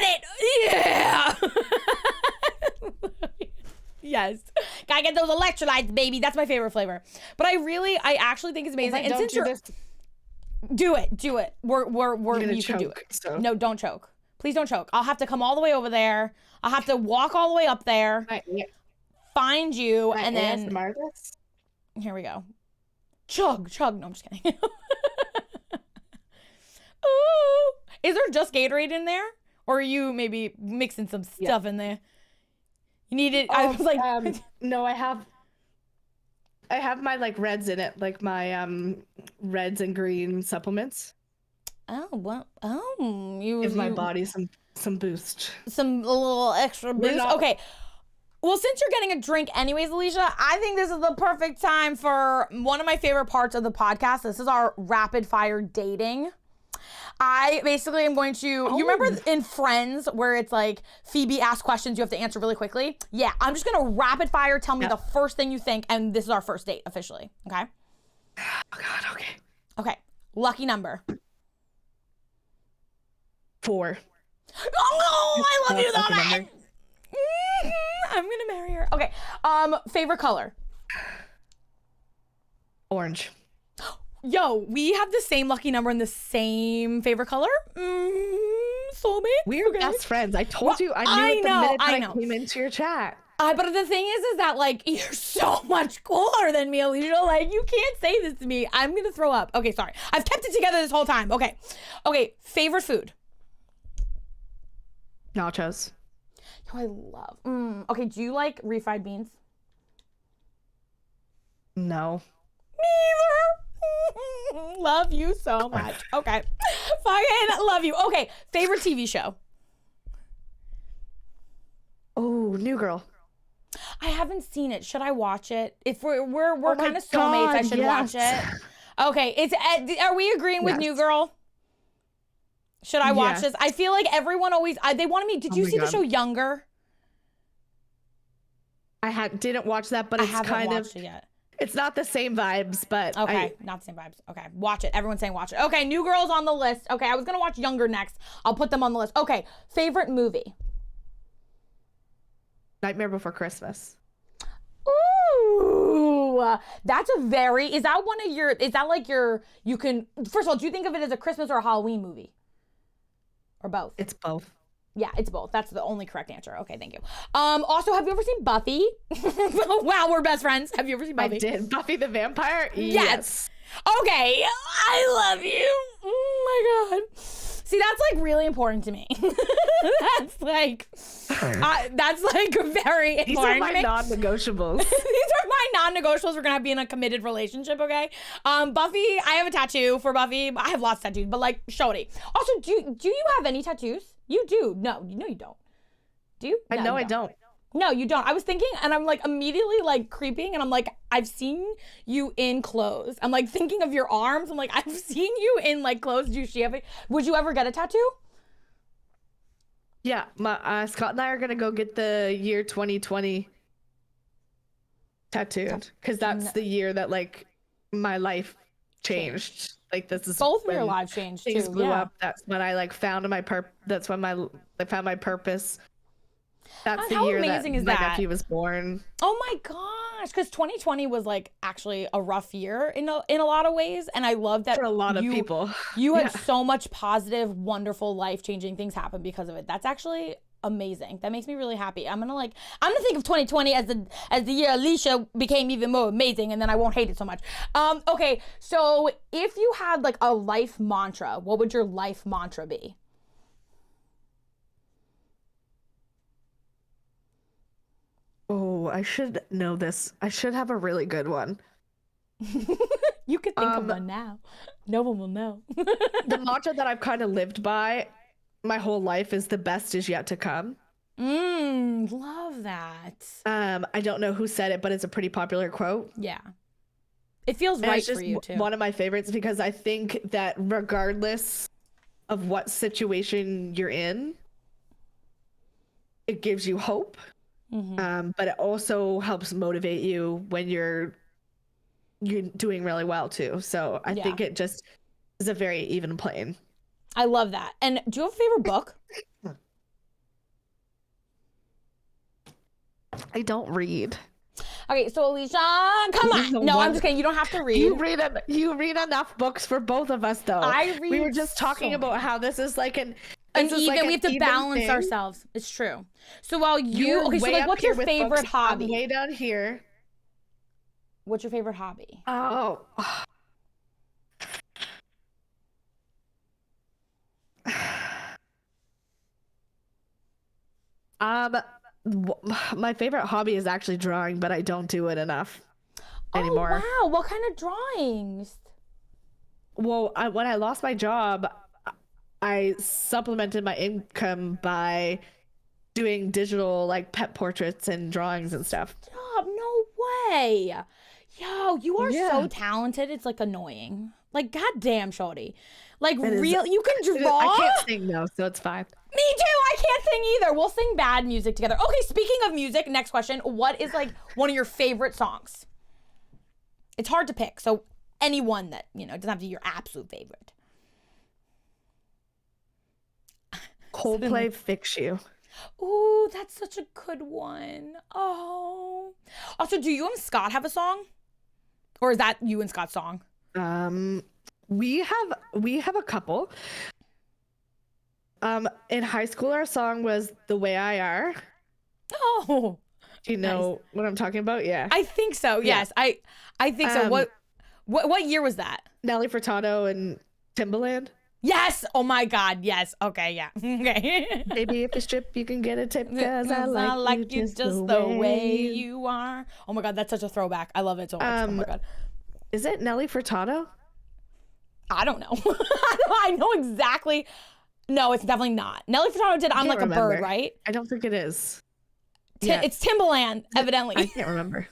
it? Yeah. Yes. Gotta get those electrolytes, baby. That's my favorite flavor. But I actually think it's amazing. And since you're do it. We're you can do it. So. No, don't choke. Please don't choke. I'll have to come all the way over there. I'll have to walk all the way up there. Find you and then here we go. Chug. No, I'm just kidding. Ooh. Is there just Gatorade in there? Or are you maybe mixing some stuff in there? You need it. I was like no, I have my like reds in it, like my reds and green supplements. Oh, well, you give my body some boost. Some little extra boost. Okay. Well, since you're getting a drink anyways, Alicia, I think this is the perfect time for one of my favorite parts of the podcast. This is our rapid fire dating. I basically am going to, you remember in Friends where it's like Phoebe asks questions you have to answer really quickly? Yeah, I'm just going to rapid fire tell me the first thing you think, and this is our first date officially, okay? Oh God, okay. Okay, lucky number. 4. Oh, no, I love you though, man. I'm going to marry her. Okay, favorite color? Orange. Yo, we have the same lucky number and the same favorite color. Soulmate. We're best friends. I told you. I knew the minute I came into your chat. But the thing is that like you're so much cooler than me, Alicia. Like you can't say this to me. I'm gonna throw up. Okay, sorry. I've kept it together this whole time. Okay. Favorite food? Nachos. Yo, I love. Okay, do you like refried beans? No. Me either. Love you so much. Okay. Fucking love you. Okay, favorite TV show. Oh, New Girl. I haven't seen it. Should I watch it? If we're Oh kind my of soulmates, I God, should watch yes. it. Okay, are we agreeing with Yes. New Girl? Should I watch Yes. this? I feel like everyone always they wanted me. Did Oh you my see the God. show Younger? I didn't watch that, but I it's haven't kind of watched it yet. it's not the same vibes, but Okay, not the same vibes. Okay, watch it. Everyone's saying watch it. Okay, New Girl's on the list. Okay, I was gonna watch Younger next. I'll put them on the list. Okay, favorite movie. Nightmare Before Christmas. Ooh, that's a very. Is that one of your? Is that like your? You can. First of all, do you think of it as a Christmas or a Halloween movie, or both? It's both. Yeah, it's both. That's the only correct answer. Okay, thank you. Also, have you ever seen Buffy? Wow, we're best friends. Have you ever seen Buffy? I did. Buffy the Vampire? Yes. Okay, I love you. Oh my God. See, that's like really important to me. That's like very important. These are my to me. non-negotiables. These are my non-negotiables. We're gonna be in a committed relationship, okay? Buffy, I have a tattoo for Buffy. I have lots of tattoos, but like, shorty. Also, do you have any tattoos? You do. No, you don't. Do you? I No, know you I don't. don't. No, you don't. I was thinking, and I'm like immediately like creeping, and I'm like, I've seen you in clothes. I'm like thinking of your arms. I'm like, I've seen you in like clothes. Would you ever get a tattoo? Yeah, Scott and I are gonna go get the year 2020 tattooed because that's the year that like my life changed. Like this is Both of when your lives changed things too. blew Yeah. up. That's when I like found my That's when I found my purpose. That's the How year amazing that is my that? nephew was born. Oh my gosh, because 2020 was like actually a rough year in a lot of ways, and I love that For a lot of people. You had Yeah. so much positive, wonderful, life-changing things happen because of it. That's actually amazing. That makes me really happy. I'm gonna think of 2020 as the year ALICIA became even more amazing, and then I won't hate it so much. Okay, so if you had like a life mantra, what would your life mantra be? Oh, I should know this. I should have a really good one. You could think of one now. No one will know. The mantra that I've kind of lived by my whole life is the best is yet to come. Love that. I don't know who said it, but it's a pretty popular quote. Yeah. It feels And right it's just for you too. one of my favorites because I think that regardless of what situation you're in, it gives you hope. But it also helps motivate you when you're doing really well too. So I think it just is a very even plane. I love that. And do you have a favorite book? I don't read. Okay, so Alicia, come on. No, I'm just kidding. You don't have to read. You read enough books for both of us, though. I read We were just talking so about how this is like we have to balance thing. ourselves. It's true. So while You're so way like, up what's here your with favorite books. I'm hobby? way down here. What's your favorite hobby? Oh. My favorite hobby is actually drawing, but I don't do it enough anymore. Oh, wow. What kind of drawings? Well, when I lost my job, I supplemented my income by doing digital like pet portraits and drawings and stuff. Stop. No way. Yo, you are Yeah. so talented. It's like annoying. Like, goddamn, shorty. Like, It is- real. You can draw. I can't sing though, so it's fine. Me too. I can't sing either. We'll sing bad music together. Okay, speaking of music, next question. What is like one of your favorite songs? It's hard to pick. So anyone that, it doesn't have to be your absolute favorite. Coldplay, Fix You. Ooh, that's such a good one. Oh. Also, do you and Scott have a song? Or is that you and Scott's song? We have a couple. In high school, our song was "The Way I Are." Oh. Do you know what I'm talking about? Yeah. I think so. Yes. I think so. What year was that? Nelly Furtado and Timbaland. Yes. Oh my God. Yes. Okay. Yeah. Okay. Maybe if you strip, you can get a tip because I I like you just the way you are. Oh my God, that's such a throwback. I love it so much. Oh my God. Is it Nelly Furtado? I don't know. I know exactly. No, it's definitely not. Nelly Furtado did I'm Like a Bird, right? I don't think it is. It's Timbaland, evidently. I can't remember.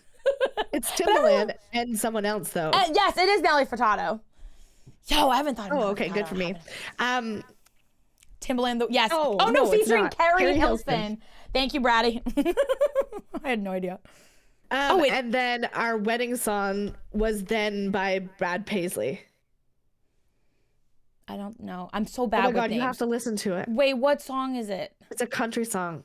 It's Timbaland and someone else, though. Yes, it is Nelly Furtado. Yo, I haven't thought of okay, good for me. Timbaland, yes. Oh, no, featuring Carrie Hilson. Hilson. Thank you, Brady. I had no idea. And then our wedding song was then by Brad Paisley. I don't know. I'm so bad with Oh my God, names. you have to listen to it. Wait, what song is it? It's a country song.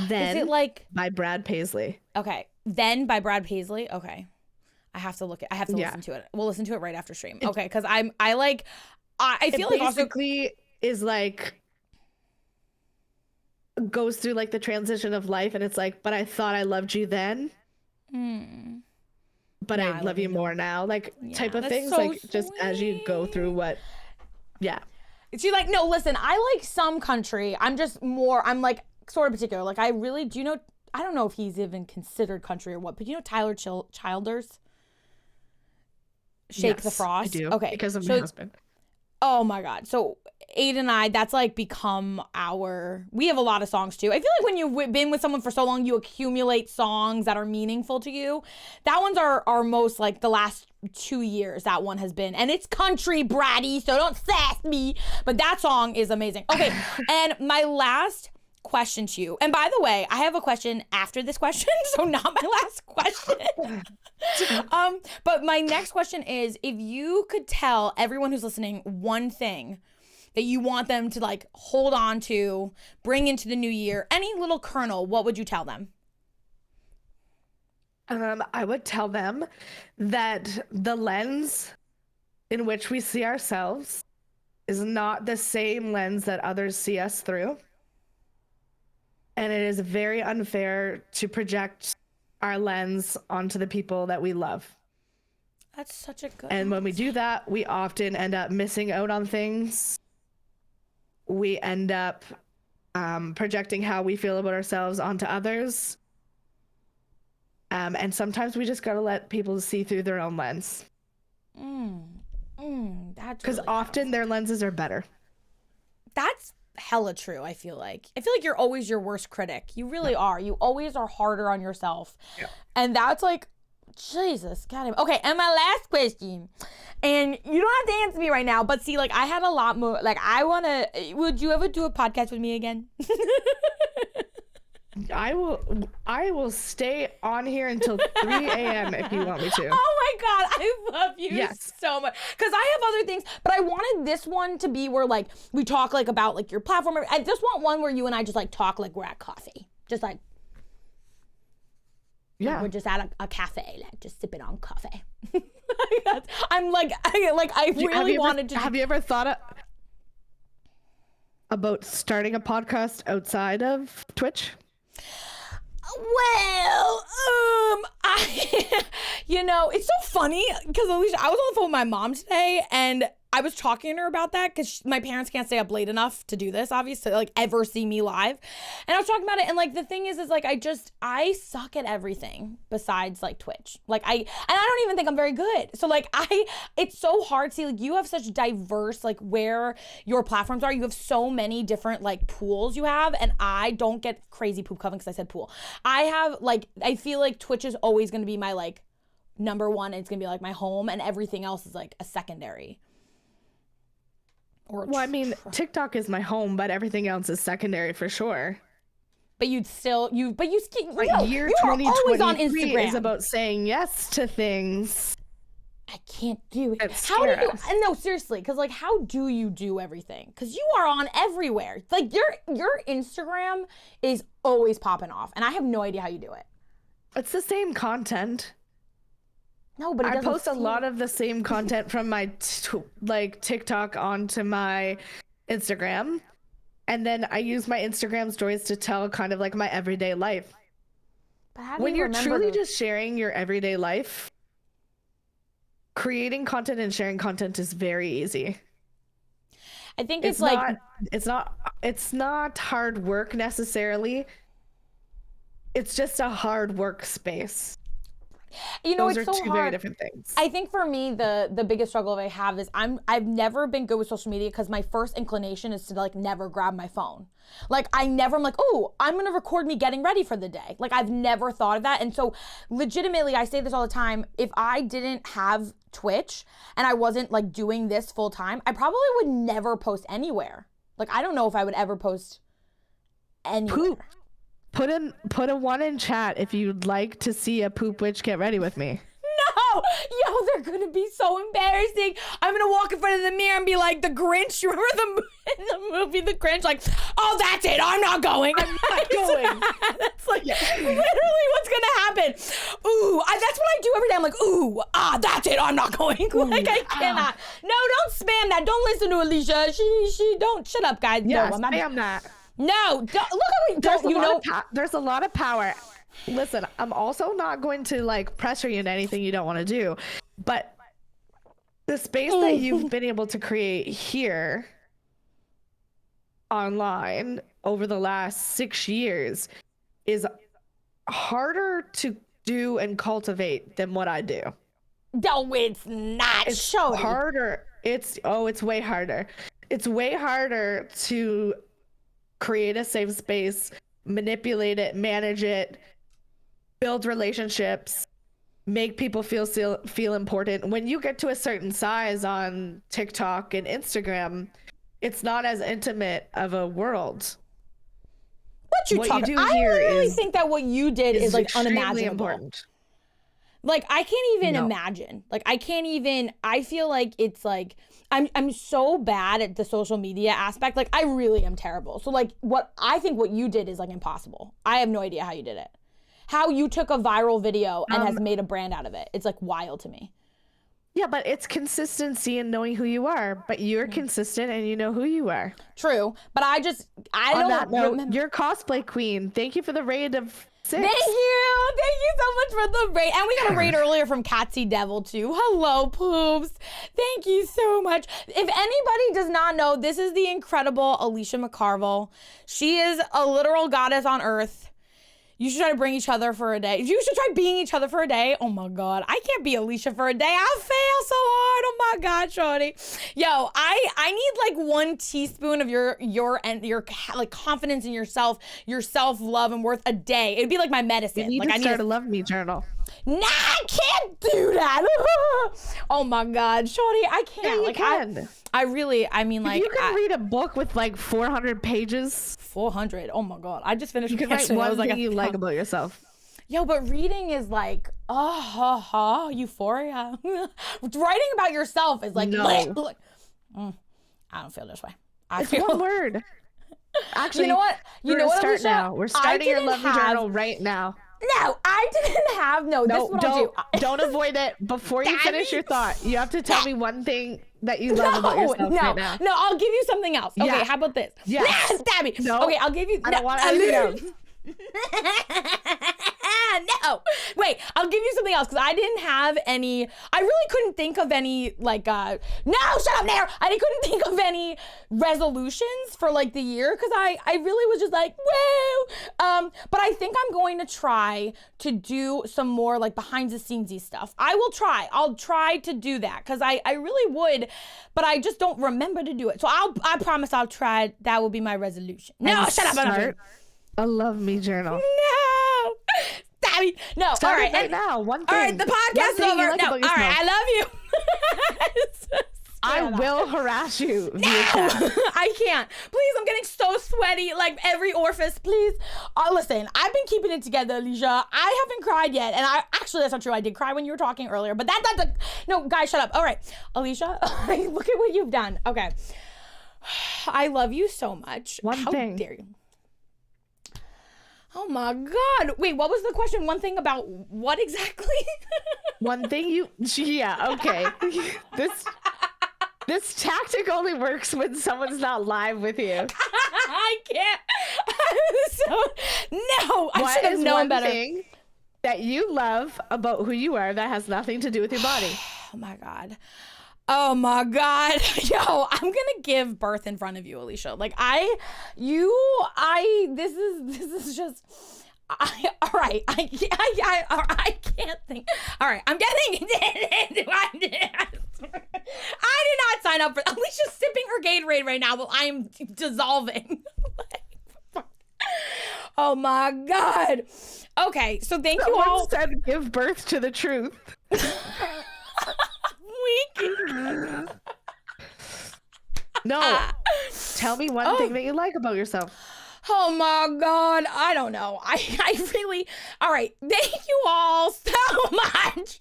Then is it like by Brad Paisley? Okay. Then by Brad Paisley. Okay. I have to listen to it. We'll listen to it right after stream. Okay, because I feel like also basically is like goes through like the transition of life, and it's like, but I thought I loved you then. But I love you more now, like type of things, so like sweet. Just as you go through what, She's like, no, listen, I like some country. I'm like sort of particular. Like I really, do you know, I don't know if he's even considered country or what, but you know Tyler Childers? Shake the Frost. I do, okay, because of my husband. Oh my God. So Aiden and I, that's like become we have a lot of songs too. I feel like when you've been with someone for so long, you accumulate songs that are meaningful to you. That one's our most like the last 2 years that one has been. And it's country, bratty, so don't sass me. But that song is amazing. Okay, and my last question to you. And by the way, I have a question after this question, so not my last question. But my next question is, if you could tell everyone who's listening one thing that you want them to like hold on to, bring into the new year, any little kernel, what would you tell them? I would tell them that the lens in which we see ourselves is not the same lens that others see us through. And it is very unfair to project our lens onto the people that we love. That's such a good And when we do that, we often end up missing out on things. We end up projecting how we feel about ourselves onto others. And sometimes we just gotta let people see through their own lens. That's because really often their lenses are better. That's hella true. I feel like you're always your worst critic. You really are. You always are harder on yourself. Yeah. And that's like, Jesus, goddamn. Okay, and my last question, and you don't have to answer me right now, but see, like, I had a lot more, like, would you ever do a podcast with me again? I will stay on here until 3 a.m. if you want me to. Oh my God, I love you so much. Because I have other things, but I wanted this one to be where, like, we talk, like, about, like, your platform. I just want one where you and I just, like, talk like we're at coffee. Just, like, yeah, we're just at a cafe, like, just sipping on coffee. I'm like, I really wanted to. Have you ever thought about starting a podcast outside of Twitch? Well, it's so funny because Alicia, I was on the phone with my mom today and I was talking to her about that because my parents can't stay up late enough to do this, obviously, like ever see me live. And I was talking about it, and like the thing is like I suck at everything besides like Twitch. Like I don't even think I'm very good. So like it's so hard to see, like you have such diverse, like where your platforms are. You have so many different like pools you have, and I don't get crazy poop Coven because I said pool. I feel like Twitch is always going to be my like number one. It's going to be like my home, and everything else is like a secondary. Well, I mean, TikTok is my home, but everything else is secondary for sure. But year 2023 always on Instagram is about saying yes to things. I can't do it. How do you? No, seriously, because like, how do you do everything? Because you are on everywhere. Like your Instagram is always popping off, and I have no idea how you do it. It's the same content. No, but I post a lot of the same content from my TikTok onto my Instagram, and then I use my Instagram stories to tell kind of like my everyday life. But how do when you you're truly just sharing your everyday life, creating content and sharing content is very easy. I think it's not hard work necessarily. It's just a hard work space. You know, Those it's are so two hard. very different things. I think for me, the biggest struggle I have is I've never been good with social media because my first inclination is to like never grab my phone. Like I'm like, oh, I'm gonna record me getting ready for the day. Like I've never thought of that. And so legitimately, I say this all the time, if I didn't have Twitch and I wasn't like doing this full time, I probably would never post anywhere. Like I don't know if I would ever post anywhere. Poop. Put a 1 in chat if you'd like to see a poop witch get ready with me. No, yo, they're gonna be so embarrassing. I'm gonna walk in front of the mirror and be like the Grinch. You remember the movie The Grinch? Like, oh, that's it. I'm not going. I'm not going. That's like literally what's gonna happen. Ooh, that's what I do every day. I'm like, ooh, that's it. I'm not going. Like I cannot. No, don't spam that. Don't listen to Alicia. She don't. Shut up, guys. Yeah, no, I'm not. spam that. No, look at me. There's a lot of power. Listen, I'm also not going to like pressure you into anything you don't want to do, but the space that you've been able to create here online over the last 6 years is harder to do and cultivate than what I do. No, it's not. It's harder. It's way harder. It's way harder to create a safe space, manipulate it, manage it, build relationships, make people feel important. When you get to a certain size on TikTok and Instagram, it's not as intimate of a world. What you do here I really think that what you did is like unimaginable. Important. Like I can't even imagine. Like I feel like it's like I'm so bad at the social media aspect. Like I really am terrible. So like what you did is like impossible. I have no idea how you did it. How you took a viral video and has made a brand out of it. It's like wild to me. Yeah, but it's consistency and knowing who you are. But you're consistent and you know who you are. True. But I don't remember. You're cosplay queen. Thank you for the raid of 6. Thank you so much for the raid. And we got a raid earlier from Catsy Devil too. Hello, poops. Thank you so much. If anybody does not know, this is the incredible ALICIA McCarvell. She is a literal goddess on earth. You should try to bring each other for a day. You should try being each other for a day. Oh my God. I can't be Alicia for a day. I'll fail so hard. Oh my God, shorty. Yo, I need like 1 teaspoon of your like confidence in yourself, your self-love and worth a day. It'd be like my medicine. You need to start a love me journal. Nah, I can't do that. Oh my God, shorty, I can't. Yeah, you like can. I mean, like you can read a book with like 400 pages. 400. Oh my God, I just finished. You can write one thing you like about yourself. Yo, but reading is like, euphoria. Writing about yourself is like, I don't feel this way. It's one word. Actually, you know what? Start now. We're starting your love me journal right now. No, I didn't have. No, this is what I'll do. Don't avoid it. Before you finish your thought, you have to tell me one thing that you love about yourself right now. No, I'll give you something else. Okay, how about this? Yes. Stabby. No. Okay, I'll give you. I don't want anything else. No, wait, I'll give you something else because I didn't have any. I really couldn't think of any like no, shut up Nair. I couldn't think of any resolutions for like the year because I really was just like woo. But I think I'm going to try to do some more like behind the scenes-y stuff. I'll try to do that because I really would, but I just don't remember to do it. So I promise I'll try. That will be my resolution. No, shut up. A love me journal. No. Stabby. No. Start all right. right now. One thing. All right. The podcast is over. Like no. All right. I love you. I will harass you. No. I can't. Please. I'm getting so sweaty. Like every orifice. Please. Listen. I've been keeping it together, Alicia. I haven't cried yet. And that's not true. I did cry when you were talking earlier. But no, guys, shut up. All right. Alicia, look at what you've done. Okay. I love you so much. How dare you? Oh my God. Wait, what was the question? One thing about what exactly? One thing yeah, okay. This tactic only works when someone's not live with you. I can't. I should have known better. What is one thing that you love about who you are that has nothing to do with your body? Oh my God. Oh my God. Yo, I'm gonna give birth in front of you, Alicia. Like this is just, all right. I can't think. All right. I'm getting. I did not sign up for. Alicia's sipping her Gatorade right now while I'm dissolving. Oh my God. Okay. So thank you all. Someone said give birth to the truth. No. Tell me one thing that you like about yourself. Oh my God. I don't know. I really, all right. Thank you all so much.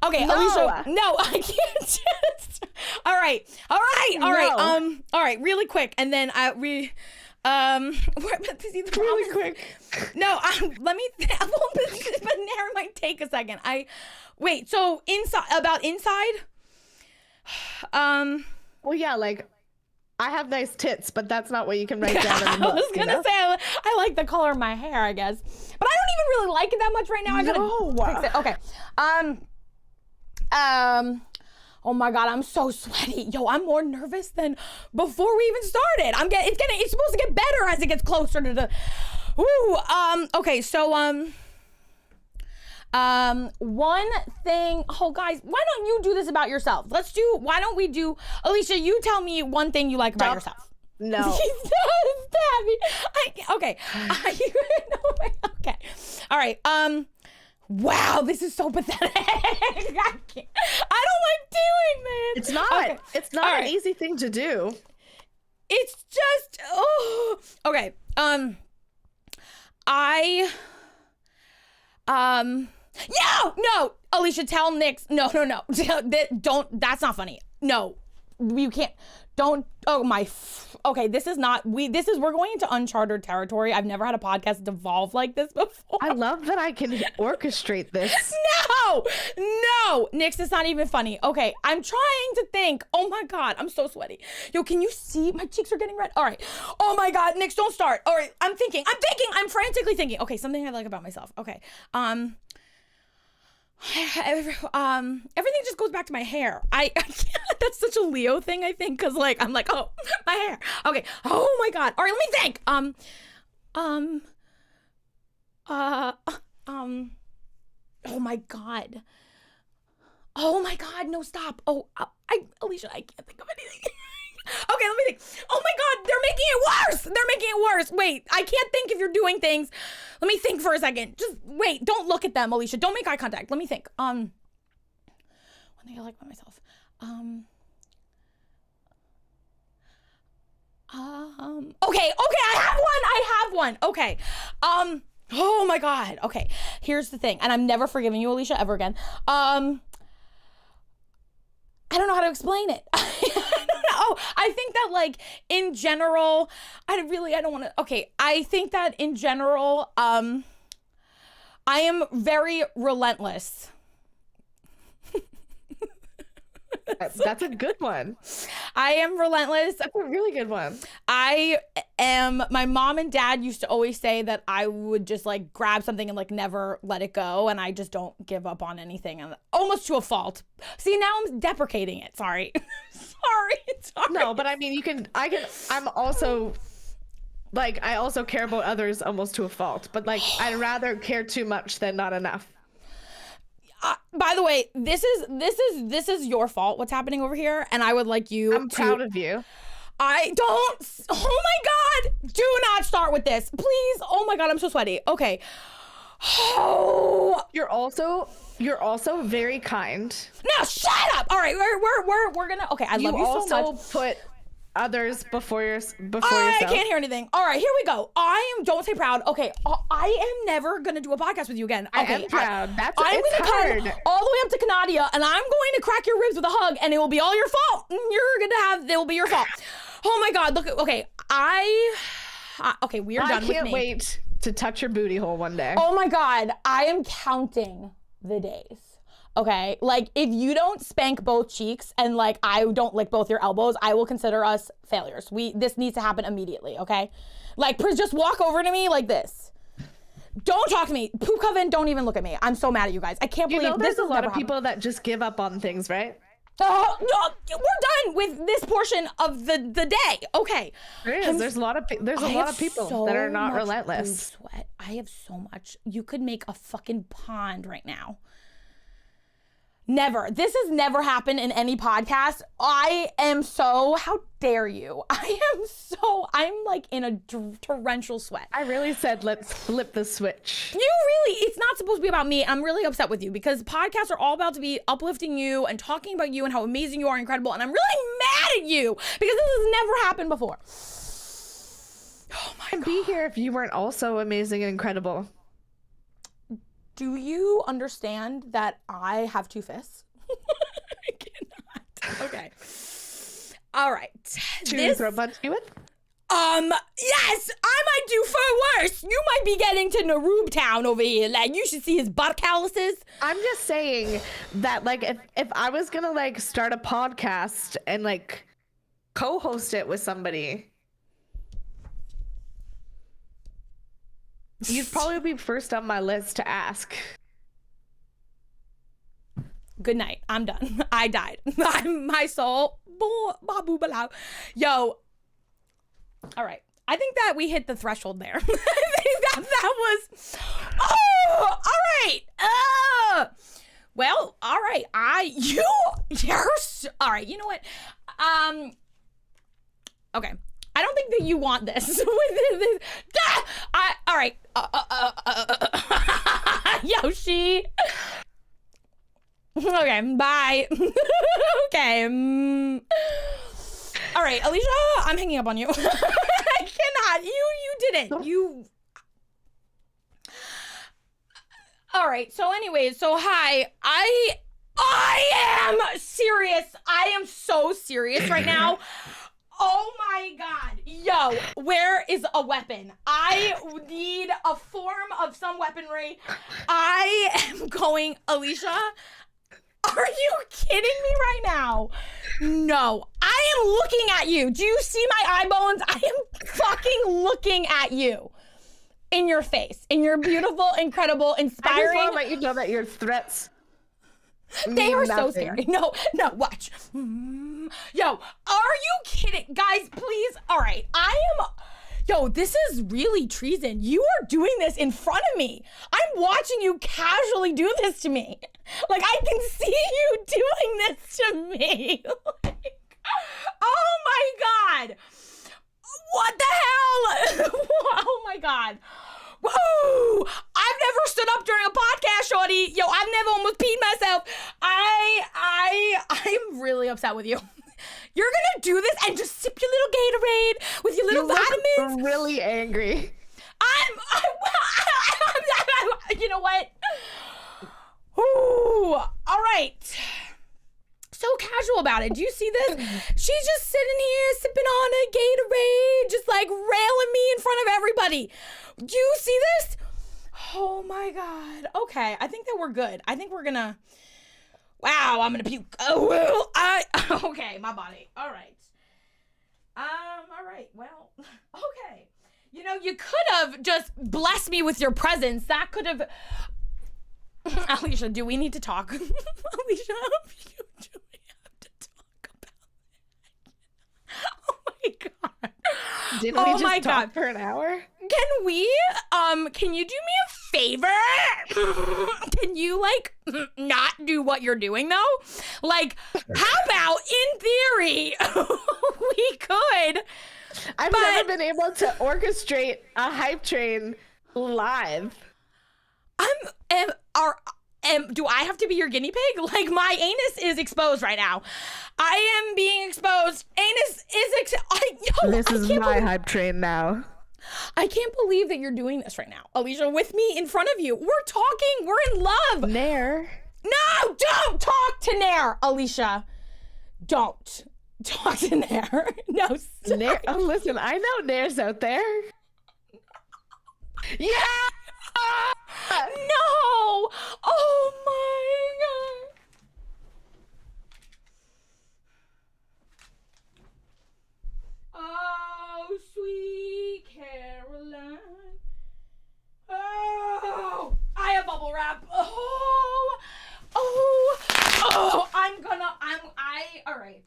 Okay, No. Alicia. No, I can't just, all right. All right. Really quick. And then really quick. No, let me, but Nara might take a second. Wait, so inside? Well, yeah, like, I have nice tits, but that's not what you can write down in the book. I was gonna say I like the color of my hair, I guess, but I don't even really like it that much right now. I gotta fix it. Okay. Oh my God, I'm so sweaty. Yo, I'm more nervous than before we even started. It's supposed to get better as it gets closer to the. Okay, so one thing. Oh, guys, why don't you do this about yourself? Why don't we do, Alicia, you tell me one thing you like about yourself. No. Okay. Okay. All right. Wow, this is so pathetic. I don't like doing this. It's not. Okay. It's not an easy thing to do. It's just, okay. No, Alicia, tell Nix. No. That's not funny. No, you can't. Don't. Okay, we're going into uncharted territory. I've never had a podcast devolve like this before. I love that I can orchestrate this. No, Nix, it's not even funny. Okay, I'm trying to think. Oh my God, I'm so sweaty. Yo, can you see? My cheeks are getting red. All right. Oh my God, Nix, don't start. All right, I'm frantically thinking. Okay, something I like about myself. Okay, everything just goes back to my hair. I can't, that's such a Leo thing, I think, because like I'm like, oh, my hair. Okay. Oh my God. All right, let me think. Oh my God. Oh my God. No, stop. Alicia, I can't think of anything. Okay, let me think. Oh my God, they're making it worse. Wait, I can't think if you're doing things. Let me think for a second. Just wait, don't look at them, Alicia. Don't make eye contact. Let me think. One thing I like about myself. Okay, I have one. Okay. Oh my God. Okay, here's the thing, and I'm never forgiving you, Alicia, ever again. I don't know how to explain it. I think that like in general, I don't want to, okay. I think that in general, I am very relentless. That's a good one. I am relentless. That's a really good one. My mom and dad used to always say that I would just like grab something and like never let it go. And I just don't give up on anything, and almost to a fault. See, now I'm deprecating it. Sorry. Sorry. No, but I mean, I'm also like, I also care about others almost to a fault, but like, I'd rather care too much than not enough. By the way, this is your fault, what's happening over here, and I would like you I'm proud of you. Oh my God, do not start with this, please. Oh my God, I'm so sweaty. Okay. Oh. You're also very kind. No, shut up. All right, we're gonna, okay, I love you so much. You also put others before yourself. I can't hear anything. All right, here we go. Don't say proud. Okay, I am never gonna do a podcast with you again. Okay, I am proud. I'm gonna come all the way up to Canada, and I'm going to crack your ribs with a hug, and it will be all your fault. It will be your fault. Oh my God, look, okay, okay, we are done with me. I can't wait to touch your booty hole one day. Oh my God, I am counting the days. Okay, like if you don't spank both cheeks and like I don't lick both your elbows, I will consider us failures. This needs to happen immediately, okay? Like just walk over to me like this. Don't talk to me. Poop Coven, don't even look at me. I'm so mad at you guys. I can't believe there's a lot of people that just give up on things, right? Oh, no, we're done with this portion of the day. Okay. There is. There's a lot of people that are not relentless. Sweat. I have so much. You could make a fucking pond right now. Never. This has never happened in any podcast. I am so, how dare you? I'm like in a torrential sweat. I really said, let's flip the switch. It's not supposed to be about me. I'm really upset with you because podcasts are all about to be uplifting you and talking about you and how amazing you are, incredible. And I'm really mad at you because this has never happened before. Oh my God. I'd be here if you weren't also amazing and incredible. Do you understand that I have two fists? I cannot. Okay. All right. To throw punch you with? Yes, I might do far worse. You might be getting to Naroob Town over here. Like, you should see his butt calluses. I'm just saying that, like, if I was gonna, like, start a podcast and, like, co-host it with somebody, you'd probably be first on my list to ask. Good night. I'm done. I died. My soul. Yo. All right. I think that we hit the threshold there. I think that was. Oh, all right. Well, all right. All right. You know what? Okay. I don't think that you want this. All right. Yoshi. Okay, bye. Okay. All right, Alicia, I'm hanging up on you. I cannot. You did it. You. All right. So anyways, hi. I am serious. I am so serious right now. Oh my God. Yo, where is a weapon? I need a form of some weaponry. I am going, Alicia, are you kidding me right now? No, I am looking at you. Do you see my eye bones? I am fucking looking at you. In your face. In your beautiful, incredible, inspiring. I just want to let you know that your threats they are so scary. No, watch. Yo, are you kidding? Guys, please. All right, yo, this is really treason. You are doing this in front of me. I'm watching you casually do this to me. Like, I can see you doing this to me. Like, oh my God. What the hell? Oh my God. Whoa! I've never stood up during a podcast, shorty. Yo, I've never almost peed myself. I'm really upset with you. You're gonna do this and just sip your little Gatorade with your little vitamins. I'm really angry. I'm you know what? Ooh, all right. So casual about it. Do you see this? She's just sitting here sipping on a Gatorade, just like railing me in front of everybody. Do you see this? Oh my God. Okay, I think that we're good. I think we're gonna. Wow, I'm gonna puke. Oh well, okay, my body. All right. All right. Well, okay. You know, you could have just blessed me with your presence. That could have. Alicia, do we need to talk? Alicia, do we have to talk about it? Oh my God. Didn't we just talk for an hour? Can we, can you do me a favor? Can you, like, not do what you're doing, though? Like, how about, in theory, we could. I've never been able to orchestrate a hype train live. Do I have to be your guinea pig? Like, my anus is exposed right now. I am being exposed. Anus is This is my hype train now. I can't believe that you're doing this right now, Alicia, with me in front of you. We're talking. We're in love. Nair. No, don't talk to Nair, Alicia. Don't talk to Nair. No, Nair. Oh, listen, I know Nair's out there. Yeah. No. Oh my God. Oh, sweet Caroline. Oh, I have bubble wrap. All right.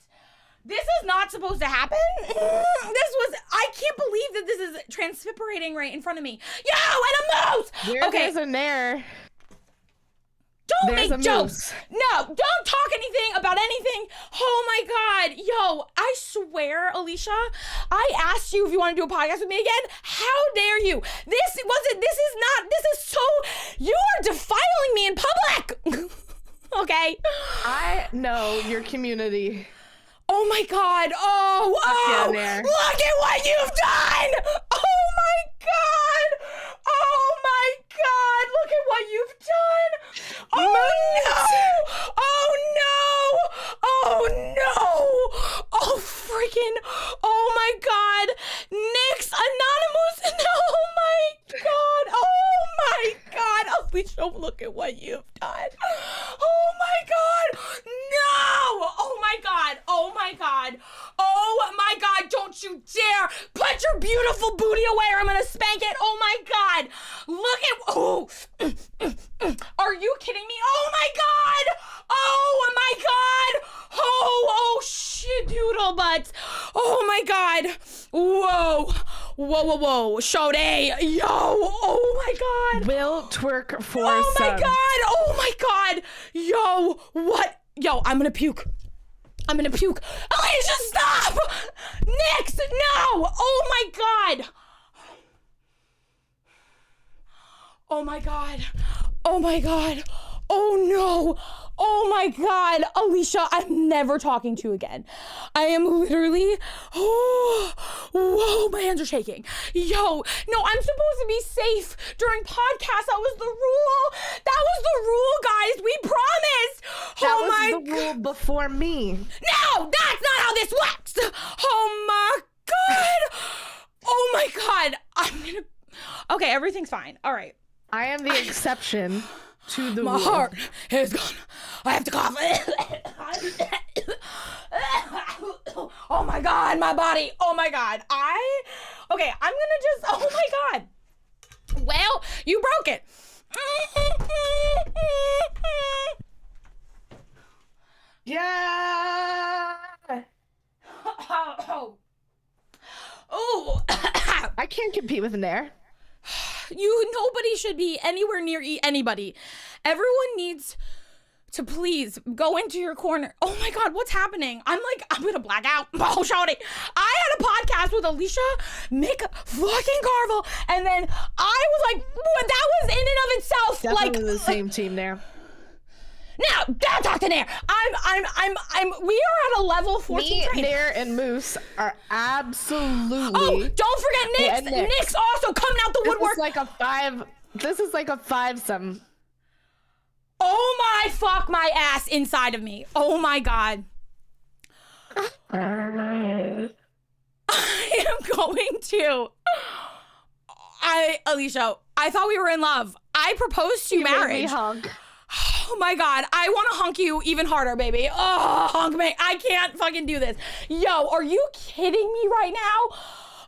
This is not supposed to happen. I can't believe that this is transpirating right in front of me. Yo, and a Where Okay. there's a Nair, Don't there's make a jokes. moose. No, don't talk anything about anything. Oh my God. Yo, I swear, Alicia, I asked you if you want to do a podcast with me again. How dare you? This is so, you are defiling me in public. Okay. I know your community. Oh my God. Oh, Nair. look at what you've done. Oh my God. Oh my God. Look at what you've done. Oh no. Oh no. Oh no. Oh freaking. Oh my God. Nick's Anonymous. Oh my God. Oh my God. Alicia, look at what you've done. Oh my God. No. Oh my God. Oh my God. Oh my God. Don't you dare put your beautiful booty away or I'm going to spank it. Oh my God. Look at, oh, are you kidding me? Oh my God. Oh my God. Oh shit, doodle butts. Oh my God. Whoa. Whoa. Shode. Yo. Oh my God. Will twerk for Oh my some. God. Oh my God. Yo. What? Yo, I'm gonna puke. Alicia, stop! Nix, no! Oh my God. Oh my God. Oh my God. Oh no. Oh my God. Alicia, I'm never talking to you again. I am literally, whoa, my hands are shaking. Yo, no, I'm supposed to be safe during podcasts. That was the rule, guys. We promised. That Oh was my the rule before me. No, that's not how this works. Oh my God. Oh my God. Okay, everything's fine. All right. I am the exception to the My rule. heart is gone. I have to cough. Oh my God, my body. Oh my God. Okay, I'm gonna just, oh my God. Well, you broke it. Yeah. Oh. I can't compete with Nair. Nobody should be anywhere near anybody. Everyone needs to please go into your corner. Oh my God, what's happening? I'm gonna black out. Oh, shawty. I had a podcast with Alicia MCCARVELL, and then I was like, what, that was in and of itself. Definitely like the same team there. Now, don't talk to Nair. We are at a level 14 Me, train. Nair, and Moose are absolutely. Oh, don't forget Nyx. Yeah, Nyx. Nyx also coming out the woodwork. This is like a five-some. Oh my fuck my ass inside of me. Oh my God. I am going to. Alicia, I thought we were in love. I proposed to you marriage. Hug. Oh my God, I want to hunk you even harder, baby. Oh, hunk me. I can't fucking do this. Yo, are you kidding me right now?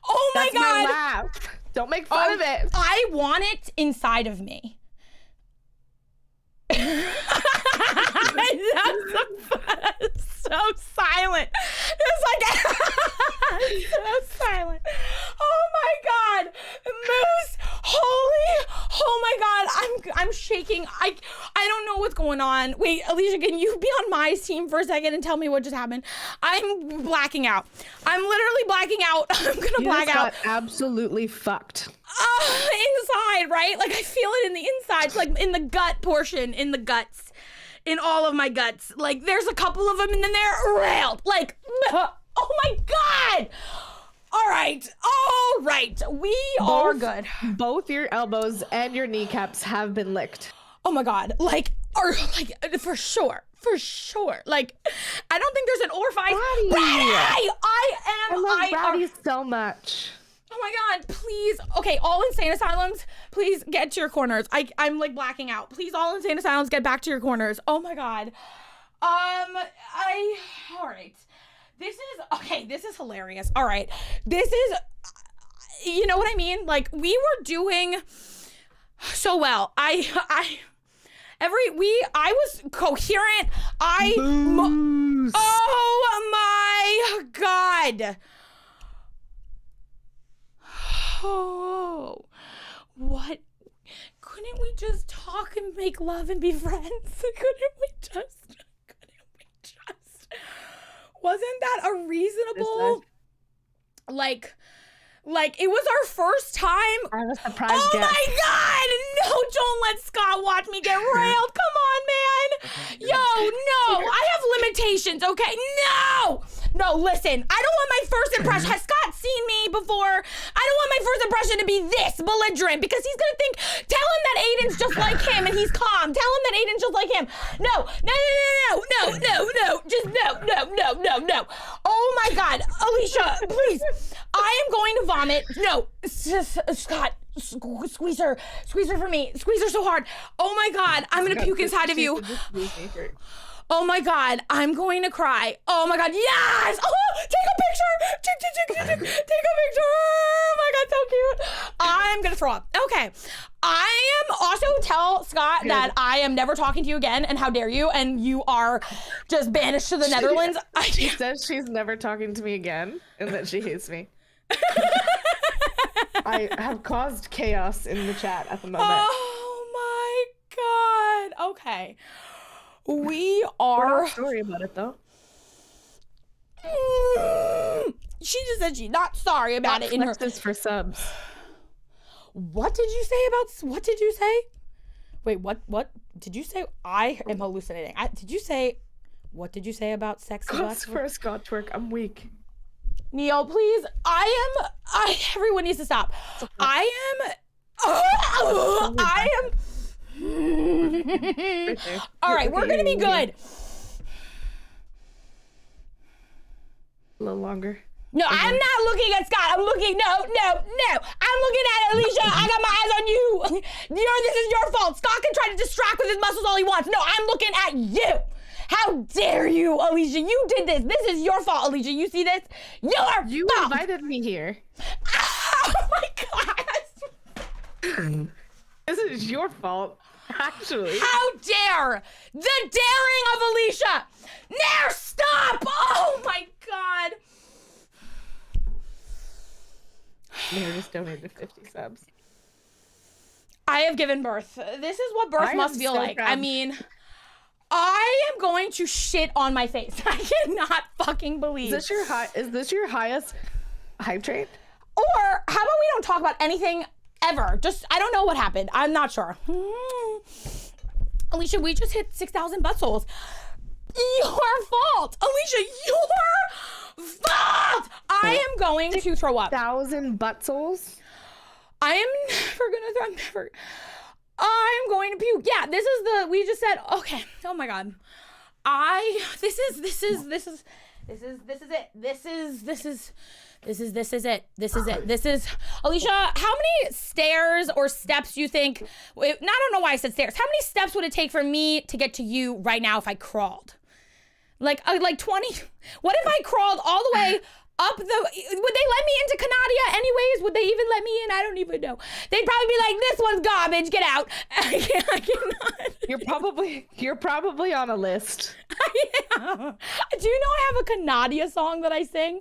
Oh my That's God. my laugh. Don't make fun of it. I want it inside of me. That's so silent. It's like so silent. Oh my God, Moose! Oh my God, I'm shaking. I don't know what's going on. Wait, Alicia, can you be on my team for a second and tell me what just happened? I'm blacking out. I'm literally blacking out. I'm gonna black out. Got absolutely fucked. Inside, right? Like I feel it in the insides, like in the gut portion, in the guts, in all of my guts. Like there's a couple of them and then they're railed. Like, oh my God. All right. We are good. Both your elbows and your kneecaps have been licked. Oh my God. For sure. Like, I don't think there's an orphan. Brady! I love Brady so much. Oh my God, please. Okay, all insane asylums, please get to your corners. I'm like blacking out. Please, all insane asylums, get back to your corners. Oh my God. All right. This is hilarious. All right. This is, you know what I mean? Like, we were doing so well. I was coherent. Moose. Oh my God. Oh, what couldn't we just talk and make love and be friends? Couldn't we just? Wasn't that a reasonable, like, it was our first time. I was surprised. Oh my God! No, don't let Scott watch me get railed. Come on, man. Yo, no, I have limitations, okay? No, listen, I don't want my first impression. Has Scott seen me before? I don't want my first impression to be this belligerent because he's gonna think, tell him that Aiden's just like him and he's calm. Tell him that Aiden's just like him. No. Just no. Oh my God, Alicia, please. I am going to vomit. No, Scott, squeeze her for me. Squeeze her so hard. Oh my God, I'm gonna puke inside of you. Oh my God, I'm going to cry. Oh my God, yes! Oh, take a picture! Take a picture! Oh my God, so cute. I'm gonna throw up. Okay. I am also tell Scott that I am never talking to you again, and how dare you, and you are just banished to the Netherlands. She says she's never talking to me again, and that she hates me. I have caused chaos in the chat at the moment. Oh my God. Okay. We are. Not sorry about it though. She just said she's not sorry about it in her. This for subs. What did you say about? What did you say? Wait, what did you say? I am hallucinating. Did you say? What did you say about sex? For a Scott twerk, I'm weak. Neil, please. Everyone needs to stop. I am. All right, we're gonna be good. A little longer. No, I'm not looking at Scott. I'm looking. No. I'm looking at Alicia. I got my eyes on you. This is your fault. Scott can try to distract with his muscles all he wants. No, I'm looking at you. How dare you, Alicia? You did this. This is your fault, Alicia. You see this? You invited me here. Oh my God. This is your fault, actually. How dare the daring of Alicia? Nair, stop! Oh my God. Nair just donated 50 subs. I have given birth. This is what birth must feel like. Proud. I mean, I am going to shit on my face. I cannot fucking believe. Is this your highest hype train? Or how about we don't talk about anything ever? I don't know what happened. I'm not sure. Alicia, we just hit 6,000 butt souls. Your fault. Alicia, your fault. I am going to throw up. 1,000 butt souls? I'm going to puke. Yeah, we just said, okay. Oh my God. This is it. Alicia, how many stairs or steps do you think, I don't know why I said stairs. How many steps would it take for me to get to you right now if I crawled? Like 20? What if I crawled all the way up would they let me into Canadia anyways? Would they even let me in? I don't even know. They'd probably be like, this one's garbage, get out. I cannot. You're probably on a list. Yeah. Do you know I have a Canadia song that I sing?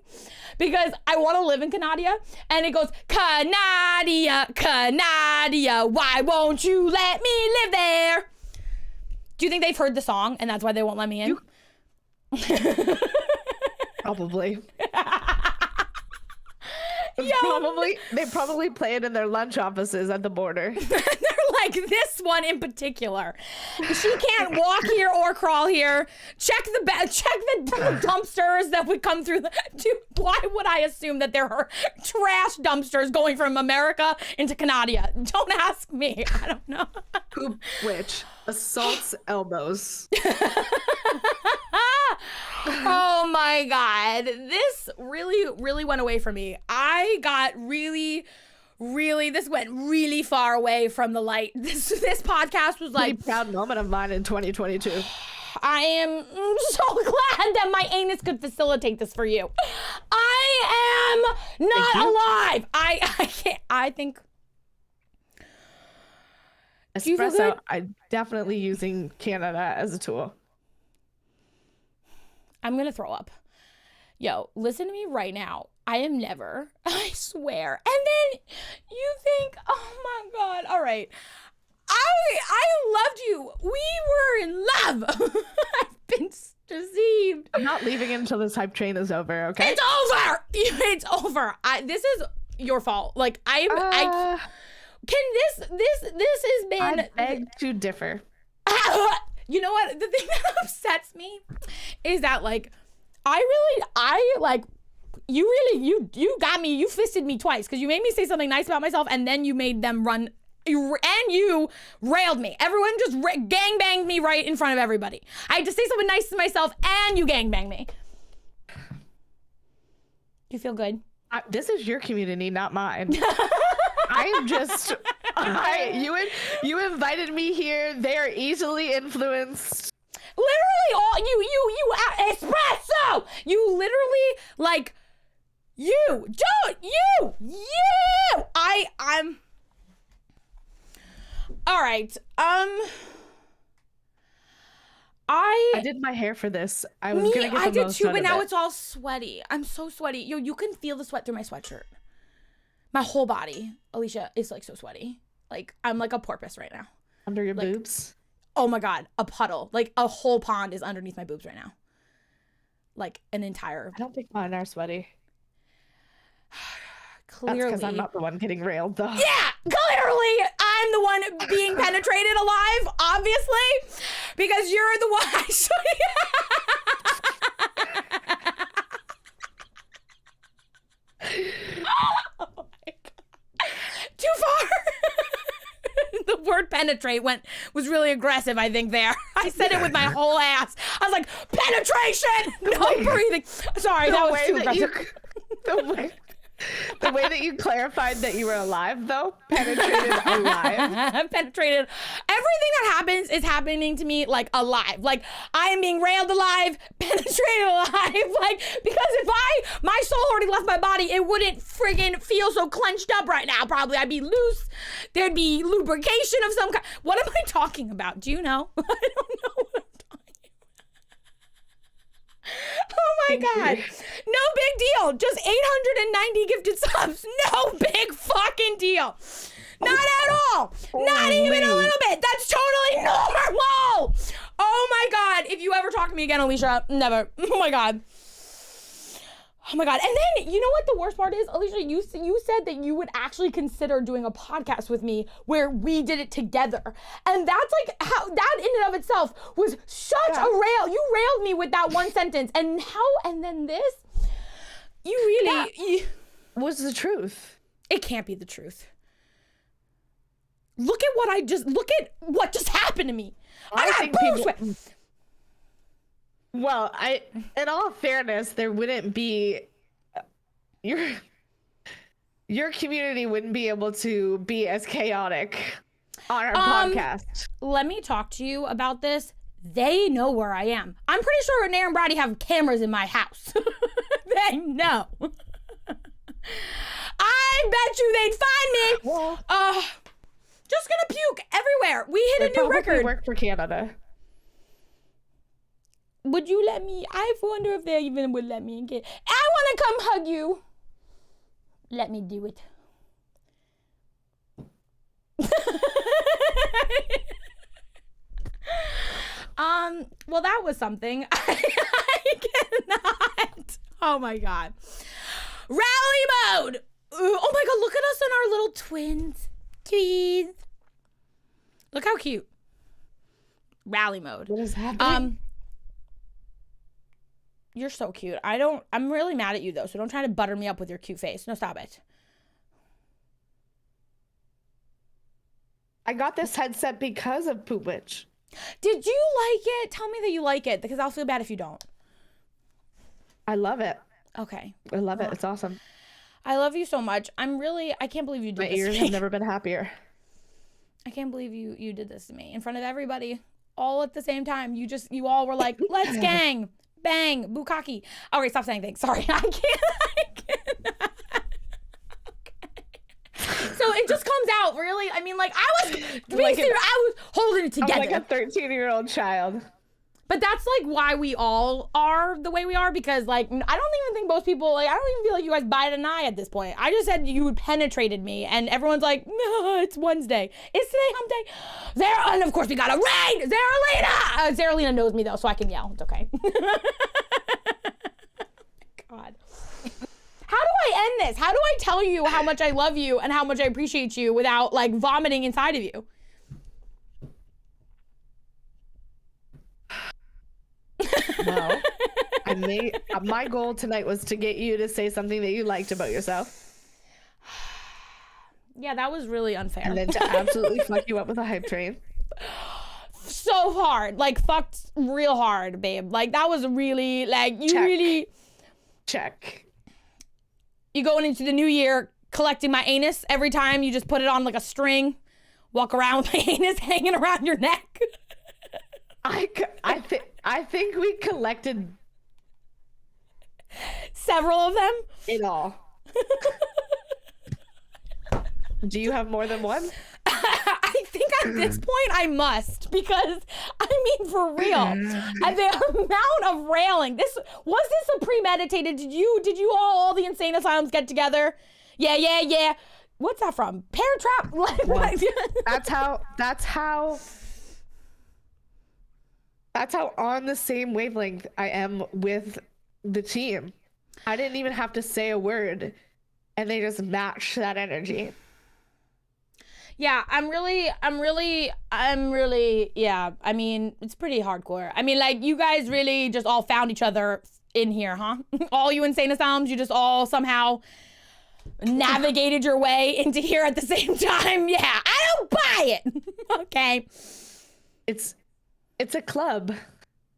Because I want to live in Canadia, and it goes, Canadia, why won't you let me live there? Do you think they've heard the song, and that's why they won't let me in? Probably. They probably play it in their lunch offices at the border. They're like, this one in particular. She can't walk here or crawl here. Check the dumpsters that would come through. Why would I assume that there are trash dumpsters going from America into Canada? Don't ask me. I don't know. Poop which assaults elbows. Oh my God. This really went away from me. I got this went really far away from the light. This podcast was like... Pretty proud moment of mine in 2022. I am so glad that my anus could facilitate this for you. I am not alive. I can't, I think... Espresso, I'm definitely using Canada as a tool. I'm gonna throw up. Yo, listen to me right now. I am never, I swear. And then you think, oh my God, all right. I loved you. We were in love. I've been deceived. I'm not leaving until this hype train is over, okay? It's over. It's over. This is your fault. Like I can this has been. I beg to differ. You know what? The thing that upsets me is that like you got me. You fisted me twice because you made me say something nice about myself and then you made them run. And you railed me. Everyone just gangbanged me right in front of everybody. I had to say something nice to myself and you gangbanged me. You feel good? This is your community, not mine. I am just... you invited me here. They are easily influenced. Literally all... You espresso! You literally, like... I'm... All right. I did my hair for this. I was gonna get the most too, out but of now it. it's all sweaty. I'm so sweaty. Yo, you can feel the sweat through my sweatshirt. My whole body, Alicia, is like so sweaty. Like I'm like a porpoise right now. Under your boobs? Oh my god, a puddle. Like a whole pond is underneath my boobs right now. Like an entire. I don't think mine are sweaty. Clearly. That's because I'm not the one getting railed, though. Yeah, clearly I'm the one being penetrated alive, obviously, because you're the one. Oh my god! Too far. The word penetrate was really aggressive. I think there. I said it with my whole ass. I was like, penetration. No breathing. Sorry, that was too aggressive. The way that you clarified that you were alive, though, penetrated alive. Penetrated. Everything that happens is happening to me like alive. Like I am being railed alive, penetrated alive. Like because if my soul already left my body, it wouldn't friggin' feel so clenched up right now. Probably I'd be loose. There'd be lubrication of some kind. What am I talking about? Do you know? I don't know what I'm talking about. Oh my god. No big deal. Just 890 gifted subs. No big fucking deal. Not at all. Not even a little bit. That's totally normal. Oh my god. If you ever talk to me again, Alicia, never. Oh my god. Oh my god. And then, you know what the worst part is? Alicia, you said that you would actually consider doing a podcast with me where we did it together. And that's like how that in and of itself was such a rail. You railed me with that one sentence. And then this, you really was the truth. It can't be the truth. Look at what just happened to me. I got boob sweat. Well, in all fairness, there wouldn't be your community wouldn't be able to be as chaotic on our podcast. Let me talk to you about this. They know where I am. I'm pretty sure Nair and Brady have cameras in my house. They know. I bet you they'd find me. Well, just gonna puke everywhere. We hit a new record. Work for Canada. Would you let me? I wonder if they even would let me get. I want to come hug you. Let me do it. Well, that was something. I cannot. Oh my god. Rally mode. Oh my god, look at us and our little twins. Keys. Look how cute. Rally mode. What is happening? You're so cute. I'm really mad at you though, so don't try to butter me up with your cute face. No, stop it. I got this headset because of Poop Witch. Did you like it? Tell me that you like it, because I'll feel bad if you don't. I love it. Okay. I love it. It's awesome. I love you so much. I can't believe you did this to me. My ears have never been happier. I can't believe you did this to me in front of everybody, all at the same time. You all were like, let's gang, bang, bukkake. Okay, stop saying things. Sorry, I can't. So it just comes out, really. I mean, like, I was holding it together. I'm like a 13-year-old child. But that's like why we all are the way we are, because like I don't even think most people, like I don't even feel like you guys bat an eye at this point. I just said you penetrated me and everyone's like, no, it's Wednesday. It's today hump day. Zara, and of course we got a raid. Zaralina. Zaralina knows me though, so I can yell. It's okay. God. How do I end this? How do I tell you how much I love you and how much I appreciate you without like vomiting inside of you? Well, my goal tonight was to get you to say something that you liked about yourself. Yeah, that was really unfair. And then to absolutely fuck you up with a hype train. So hard. Like, fucked real hard, babe. Like, that was really, like, you Check. really... Check. You going into the new year collecting my anus every time you just put it on, like, a string, walk around with my anus hanging around your neck. I think we collected several of them. It all. Do you have more than one? I think at this point I must, because I mean, for real, and the amount of railing. This a premeditated? Did you all the insane asylums get together? Yeah. What's that from? Parent Trap? Like, what? That's how on the same wavelength I am with the team. I didn't even have to say a word, and they just matched that energy. Yeah, I'm really, yeah, I mean, it's pretty hardcore. I mean, like, you guys really just all found each other in here, huh? All you insane asylums, you just all somehow navigated your way into here at the same time. Yeah, I don't buy it. Okay. It's a club.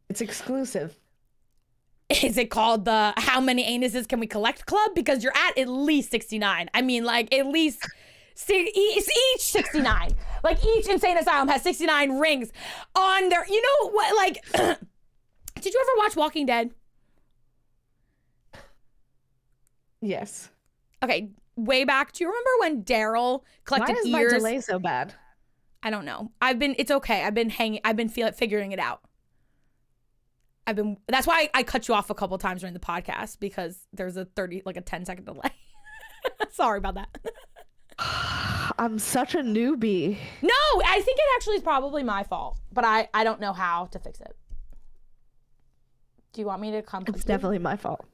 It's exclusive. Is it called the How Many Anuses Can We Collect Club? Because you're at least 69. I mean, like, at least... each 69. Like, each insane asylum has 69 rings on their, you know what, like, did you ever watch Walking Dead? Yes. Okay, way back, do you remember when Daryl collected ears? Why is my delay so bad? I don't know. It's okay. I've been figuring it out. That's why I cut you off a couple times during the podcast, because there's a 10-second delay. Sorry about that. I'm such a newbie. No, I think it actually is probably my fault, but I don't know how to fix it. Do you want me to come? It's definitely my fault.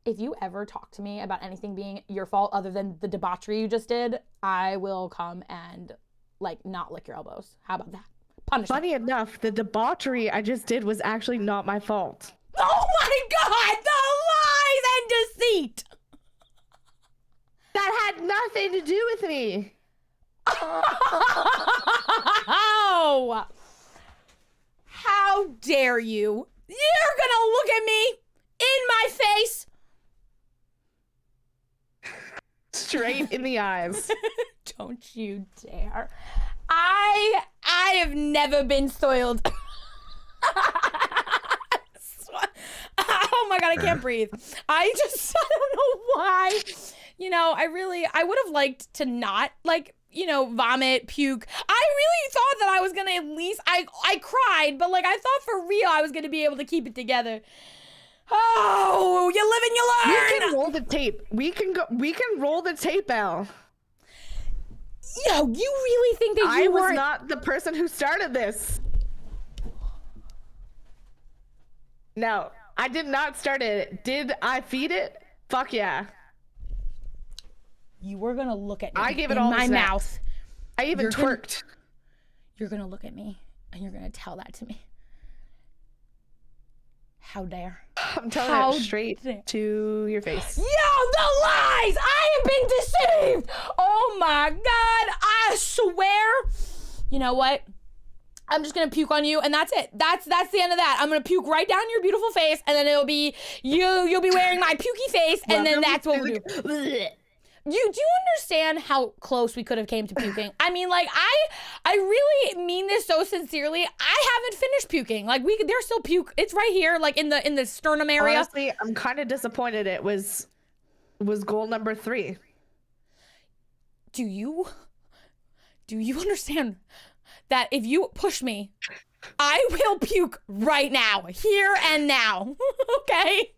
If you ever talk to me about anything being your fault other than the debauchery you just did, I will come and like not lick your elbows. How about that? Punishment. Funny enough, the debauchery I just did was actually not my fault. Oh my God, the lies and deceit. That had nothing to do with me. Oh, how dare you? You're gonna look at me in my face. Straight in the eyes. Don't you dare. I have never been soiled. Oh my God, I can't breathe. I don't know why. You know, I would have liked to not, like, you know, vomit, puke. I really thought that I was gonna at least, I cried, but like, I thought for real I was gonna be able to keep it together. Oh, you live and you learn. We can roll the tape. We can roll the tape, Elle. Yo, you really think that I was not the person who started this. No, I did not start it. Did I feed it? Fuck yeah. You were gonna look at me. I gave it in all my mouth. I even twerked. You're gonna look at me and you're gonna tell that to me. How dare? I'm telling it straight to your face. Yo, the lies! I have been deceived! Oh my God, I swear. You know what? I'm just gonna puke on you, and that's it. That's the end of that. I'm gonna puke right down your beautiful face, and then it'll be you'll be wearing my pukey face, and then that's what we do. Do you understand how close we could have came to puking? I mean, like, I really mean this so sincerely. I haven't finished puking. Like, there's still puke. It's right here, like in the sternum area. Honestly, I'm kind of disappointed it was goal number 3. Do you understand that if you push me I will puke right now, here and now. Okay?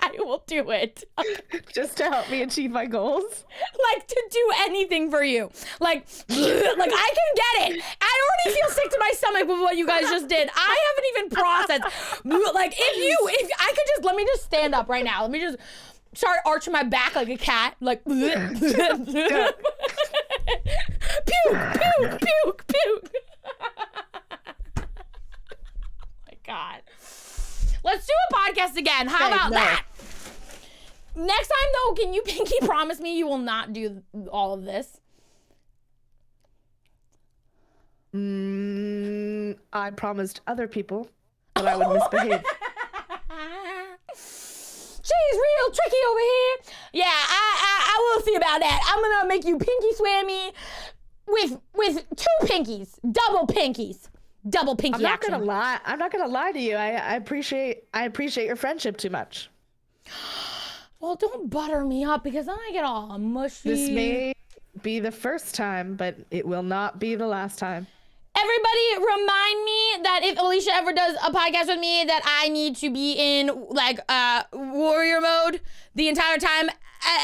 I will do it. Just to help me achieve my goals. Like, to do anything for you. Like I can get it. I already feel sick to my stomach with what you guys just did. I haven't even processed. Like, if I could just, let me just stand up right now. Let me just start arching my back like a cat. Like, puke, puke, puke, puke. My God. Let's do a podcast again. How about that? Next time, though, can you pinky promise me you will not do all of this? I promised other people that I would misbehave. She's real tricky over here. Yeah, I will see about that. I'm gonna make you pinky swear me with 2 pinkies, double pinkies. Double pinky action. I'm not gonna lie to you. I appreciate your friendship too much. Well, don't butter me up because then I get all mushy. This may be the first time, but it will not be the last time. Everybody remind me that if Alicia ever does a podcast with me that I need to be in like warrior mode the entire time.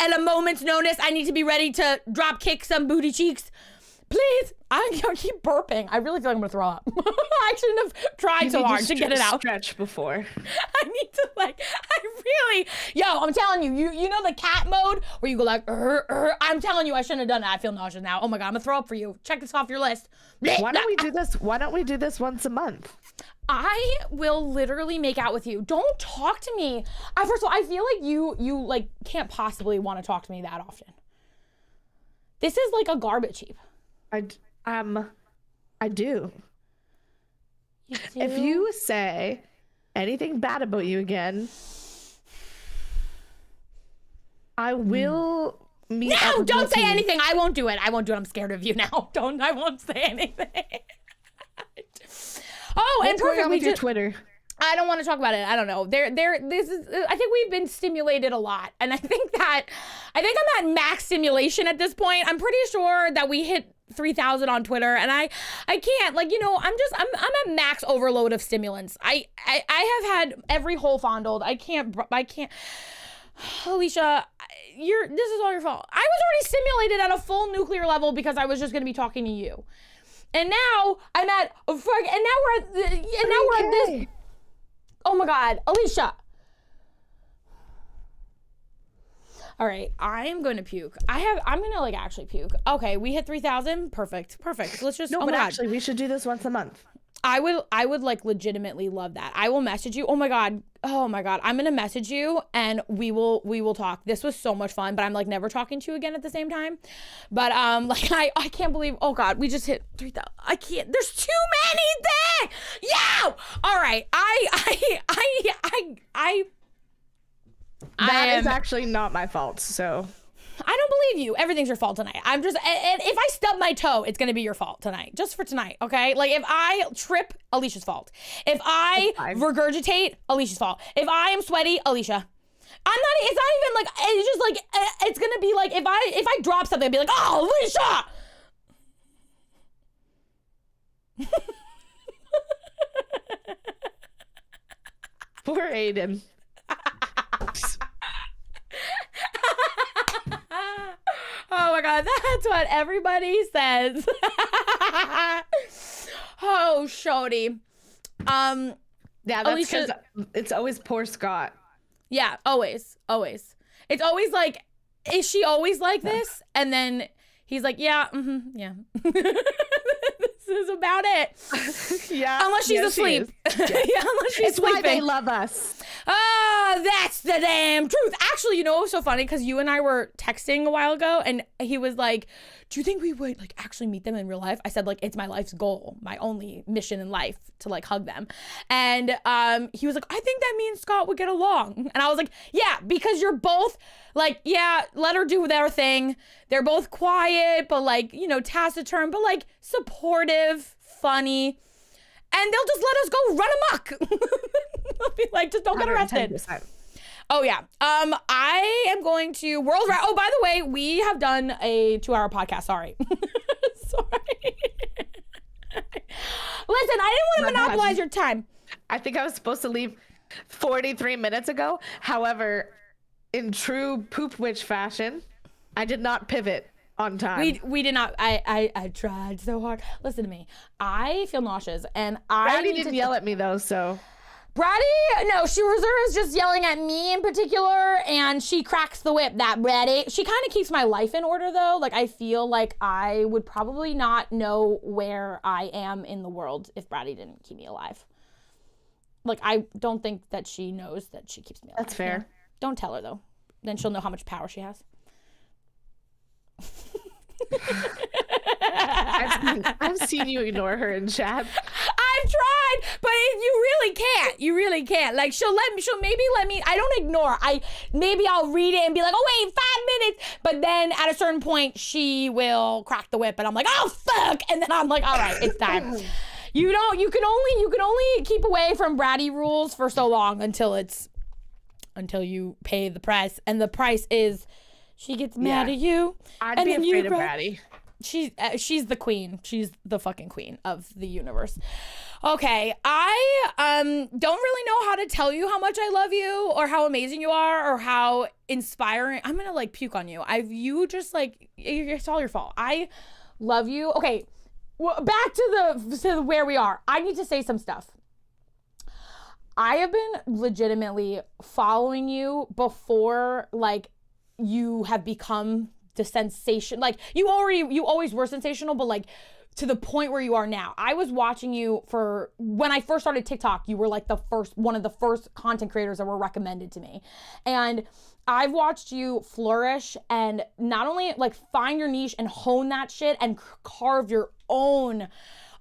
At a moment's notice, I need to be ready to drop kick some booty cheeks. Please. I keep burping. I really feel like I'm gonna throw up. I shouldn't have tried so hard to get it out. Stretch before. I need to I'm telling you, you know the cat mode where you go like, I'm telling you, I shouldn't have done that. I feel nauseous now. Oh my God, I'm gonna throw up for you. Check this off your list. Why don't we do this once a month? I will literally make out with you. Don't talk to me. First of all, I feel like you like can't possibly want to talk to me that often. This is like a garbage heap. I do. You do? If you say anything bad about you again, I will meet up No, with don't say you. anything. I won't do it. I'm scared of you now. I won't say anything. Oh, and perfect. With your Twitter. I don't want to talk about it. I don't know. I think we've been stimulated a lot. And I think I'm at max stimulation at this point. I'm pretty sure that we hit 3,000 on Twitter and I can't, like, you know, I'm at max overload of stimulants. I have had every hole fondled. I can't, Alicia, this is all your fault. I was already stimulated at a full nuclear level because I was just going to be talking to you. And now I'm at, and now we're at this. Oh my God, Alicia. All right, I am going to puke. I'm going to like actually puke. Okay, we hit 3,000. Perfect. Let's just, actually, we should do this once a month. I would like legitimately love that. I will message you. Oh my God. I'm going to message you and we will talk. This was so much fun, but I'm like never talking to you again at the same time. But like I can't believe, oh God, we just hit 3,000. I can't, there's too many things. Yeah. All right. That is actually not my fault, so. I don't believe you. Everything's your fault tonight. And if I stub my toe, it's going to be your fault tonight. Just for tonight, okay? Like, if I trip, Alicia's fault. If I regurgitate, Alicia's fault. If I am sweaty, Alicia. It's not even like, it's just like, it's going to be like, if I drop something, I'd be like, oh, Alicia! Poor Aiden. Oh my God, that's what everybody says. Oh, shorty. Yeah, that's because it's always poor Scott. Yeah, always. It's always like, is she always like this? And then he's like, yeah, yeah. This is about it. Yeah. Unless she's asleep. She is. Yeah. Yeah, unless she's sleeping. Why they love us. Ah, that's the damn truth. Actually, you know what's so funny? Because you and I were texting a while ago, and he was like, do you think we would like actually meet them in real life? I said, like, it's my life's goal, my only mission in life to like hug them. And he was like, I think that me and Scott would get along. And I was like, yeah, because you're both like, yeah, let her do their thing. They're both quiet, but like, you know, taciturn, but like supportive, funny. And they'll just let us go run amok. They'll be like, just don't get arrested. 110%. Oh yeah. I am going to oh, by the way, we have done a 2-hour podcast. Sorry. Sorry. Let's Listen, I didn't want to monopolize your time. I think I was supposed to leave 43 minutes ago. However, in true poop witch fashion, I did not pivot on time. We did not. I tried so hard. Listen to me. I feel nauseous, and Brady didn't yell at me though, so. Brady, no, she was just yelling at me in particular, and she cracks the whip, that Brady. She kind of keeps my life in order, though. Like, I feel like I would probably not know where I am in the world if Brady didn't keep me alive. Like, I don't think that she knows that she keeps me alive. That's fair. You know? Don't tell her, though. Then she'll know how much power she has. I've seen you ignore her in chat. I've tried, but you really can't. You really can't. Like, she'll maybe let me. I don't ignore. Maybe I'll read it and be like, oh wait, 5 minutes. But then at a certain point, she will crack the whip, and I'm like, oh fuck, and then I'm like, all right, it's time. You can only keep away from Bratty rules for so long until you pay the price, and the price is she gets mad at you. I'd be afraid of Bratty. She's the queen. She's the fucking queen of the universe. Okay, I don't really know how to tell you how much I love you or how amazing you are or how inspiring. I'm gonna like puke on you. It's all your fault. I love you. Okay, well, back to where we are. I need to say some stuff. I have been legitimately following you before like you have become the sensation. Like you always were sensational, but like to the point where you are now. I was watching you for when I first started TikTok. You were like one of the first content creators that were recommended to me, and I've watched you flourish and not only like find your niche and hone that shit and carve your own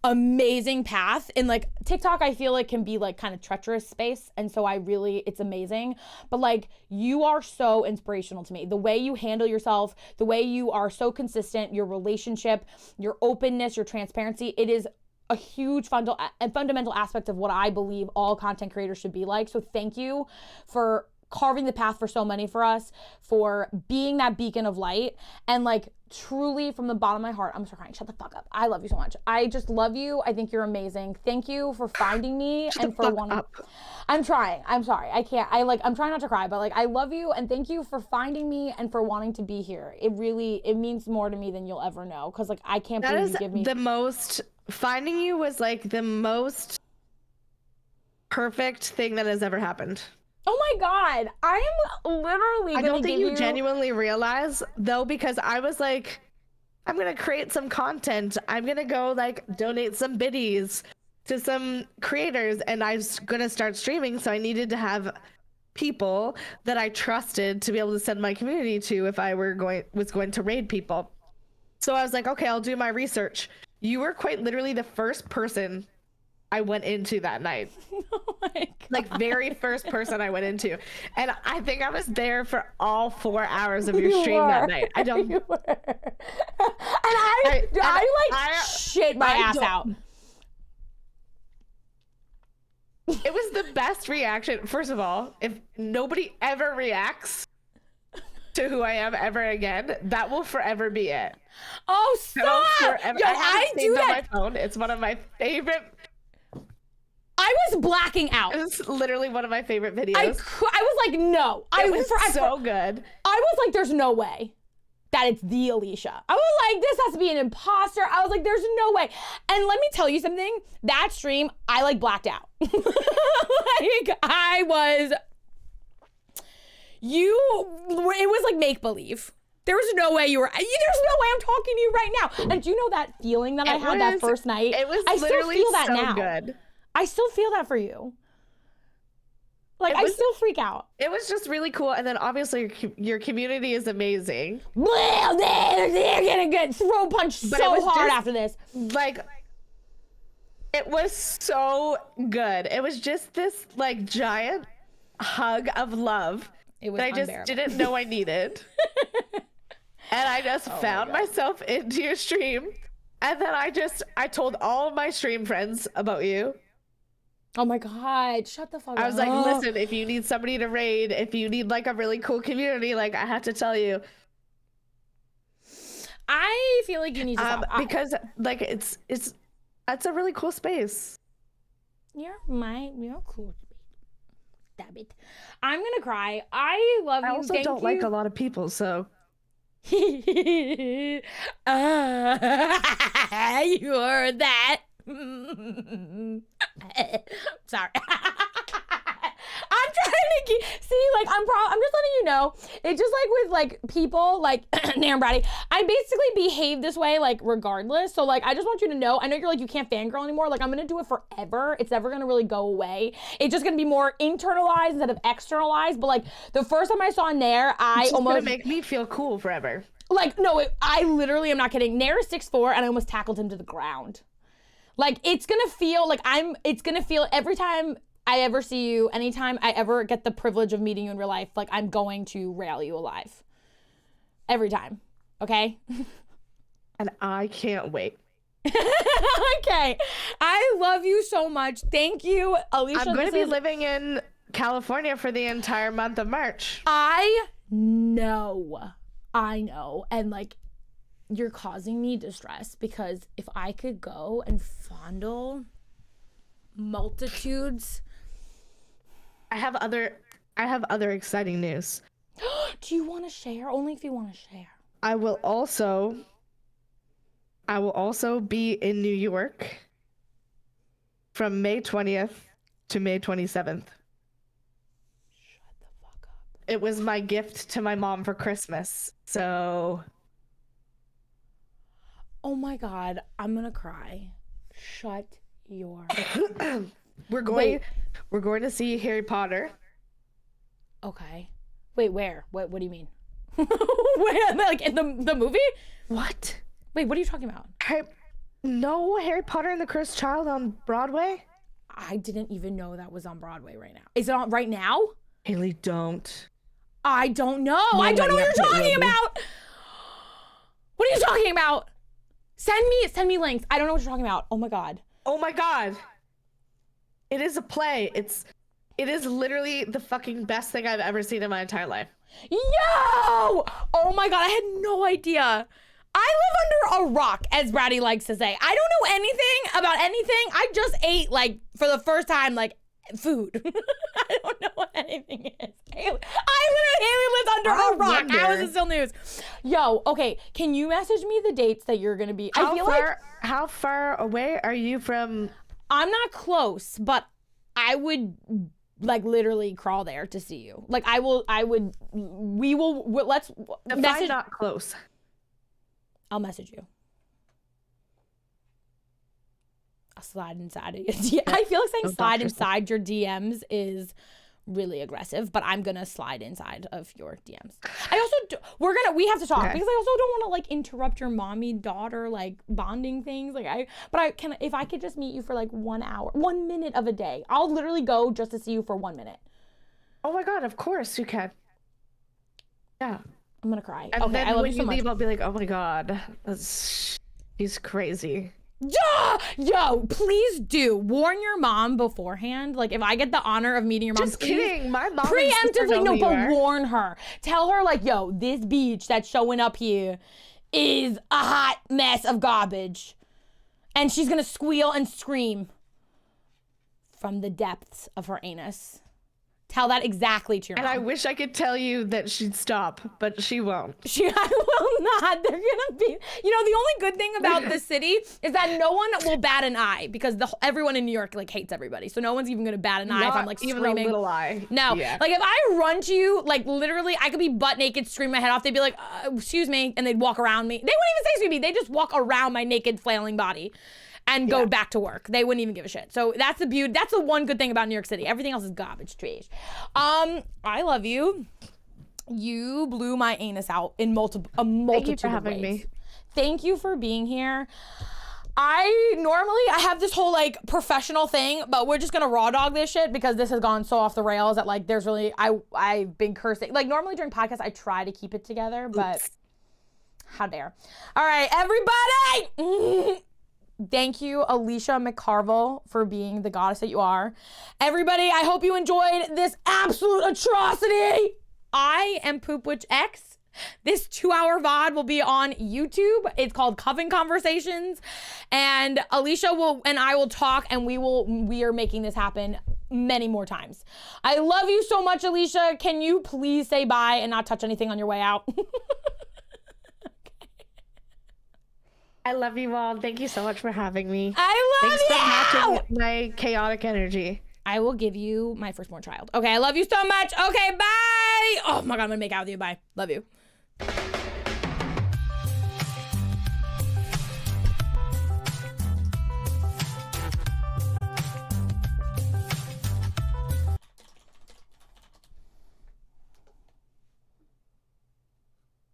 amazing path. In like TikTok, I feel like can be like kind of treacherous space, and so it's amazing, but like you are so inspirational to me. The way you handle yourself, the way you are so consistent, your relationship, your openness, your transparency, it is a huge fundamental aspect of what I believe all content creators should be like. So thank you for carving the path for so many for us, for being that beacon of light, and like truly from the bottom of my heart, I'm so crying. Shut the fuck up. I love you so much. I just love you. I think you're amazing. Thank you for finding me and for wanting. I'm trying. I'm sorry. I can't. I'm trying not to cry, but like I love you and thank you for finding me and for wanting to be here. It means more to me than you'll ever know, because like I can't believe you give me the most. Finding you was like the most perfect thing that has ever happened. Oh my God, I am literally. I don't think you genuinely realize though, because I was like, I'm gonna create some content. I'm gonna go like donate some biddies to some creators, and I was gonna start streaming. So I needed to have people that I trusted to be able to send my community to if I was going to raid people. So I was like, okay, I'll do my research. You were quite literally the first person I went into that night. Oh my God. Like very first person I went into, and I think I was there for all 4 hours of your stream that night. I don't. You were. And I shit my ass out. It was the best reaction. First of all, if nobody ever reacts to who I am ever again, that will forever be it. Oh, stop! Yo, I do that. On my phone. It's one of my favorite. I was blacking out. It's literally one of my favorite videos. I was like, no. It was so good. I was like, there's no way that it's the ALICIA. I was like, this has to be an imposter. I was like, there's no way. And let me tell you something. That stream, I like blacked out. Like it was like make believe. There was no way there's no way I'm talking to you right now. And do you know that feeling that I had that first night? It was I still feel that so now. Good. I still feel that for you. Like, I still freak out. It was just really cool. And then obviously your community is amazing. Well, they're gonna get throw punched so hard after this. Like, it was so good. It was just this like giant hug of love that I just didn't know I needed. And I just found myself into your stream. And then I told all of my stream friends about you. Oh my God, shut the fuck up. I was like, listen, if you need somebody to raid, if you need like a really cool community, like I have to tell you. I feel like you need to stop. Because like it's That's a really cool space. You're cool. Damn it. I'm gonna cry. I love you. I also don't like a lot of people, so. You heard that. Sorry. I'm trying to see, like, I'm just letting you know. It's just like with like people, like damn Brady, I basically behave this way like regardless. So like I just want you to know, I know you're like you can't fangirl anymore. Like I'm gonna do it forever. It's never gonna really go away. It's just gonna be more internalized instead of externalized. But like the first time I saw Nair, It's almost gonna make me feel cool forever. Like no, I literally am not kidding. Nair is 6'4" and I almost tackled him to the ground. Like it's gonna feel like it's gonna feel every time I ever see you, anytime I ever get the privilege of meeting you in real life, like I'm going to rail you alive. Every time, okay? And I can't wait. Okay, I love you so much. Thank you, Alicia. I'm going to be living in California for the entire month of March. I know. And like, you're causing me distress because if I could go and fondle multitudes. I have other exciting news. Do you want to share? Only if you want to share. I will also be in New York from May 20th to May 27th. Shut the fuck up. It was my gift to my mom for Christmas. So oh my God, I'm gonna cry. Shut your we're going to see Harry Potter. Okay. Wait, where? What do you mean? Where? Like in the movie? What? Wait, what are you talking about? No, Harry Potter and the Cursed Child on Broadway? I didn't even know that was on Broadway right now. Is it on right now? Haley, don't. I don't know. I don't know what you're talking about. What are you talking about? Send me links. I don't know what you're talking about. Oh my God. Oh my God. It is a play. It is literally the fucking best thing I've ever seen in my entire life. Yo! Oh my God, I had no idea. I live under a rock, as Brady likes to say. I don't know anything about anything. I just ate, like, for the first time, like, food. I don't know what anything is. Haley lives under a rock. How is it still news? Yo, okay, can you message me the dates that you're gonna be? How far away are you from? I'm not close, but I would like literally crawl there to see you. Like let's message. I'm not close. I'll message you. I'll slide inside of your DMs. I feel like saying slide inside your DMs is really aggressive, but I'm gonna slide inside of your DMs. I also we have to talk because I also don't want to like interrupt your mommy daughter like bonding things. Like if I could just meet you for like 1 hour, 1 minute of a day, I'll literally go just to see you for 1 minute. Oh my God, of course you can. Yeah. I'm gonna cry. And okay, then I love when you so much. leave, I'll be like, oh my God, he's crazy. Yeah! Yo, please do warn your mom beforehand. Like if I get the honor of meeting your mom, just kidding. My mom preemptively, no, but warn her. Tell her like, yo, this beach that's showing up here is a hot mess of garbage, and she's gonna squeal and scream from the depths of her anus. Tell that exactly to your mom. And I wish I could tell you that she'd stop, but she won't. I will not. They're gonna be, the only good thing about the city is that no one will bat an eye because everyone in New York like hates everybody. So no one's even gonna bat an eye if I'm like even screaming. A little eye. No, yeah. Like if I run to you, like literally I could be butt naked, scream my head off. They'd be like, excuse me. And they'd walk around me. They wouldn't even say excuse me. They just walk around my naked flailing body and go back to work. They wouldn't even give a shit. So that's the beauty. That's the one good thing about New York City. Everything else is garbage trash. I love you. You blew my anus out in a multitude of ways. Thank you for having me. Thank you for being here. I have this whole like professional thing, but we're just gonna raw dog this shit because this has gone so off the rails that like there's really I've been cursing. Like normally during podcasts I try to keep it together, but how dare. All right, everybody. Thank you, Alicia McCarvell, for being the goddess that you are. Everybody, I hope you enjoyed this absolute atrocity. I am Poop Witch X, This 2-hour VOD will be on YouTube. It's called Coven Conversations. And Alicia and I will talk, and we are making this happen many more times. I love you so much, Alicia. Can you please say bye and not touch anything on your way out? I love you all. Thank you so much for having me. I love you. Thanks for matching my chaotic energy. I will give you my firstborn child. Okay, I love you so much. Okay, bye. Oh my God, I'm gonna make out with you. Bye. Love you.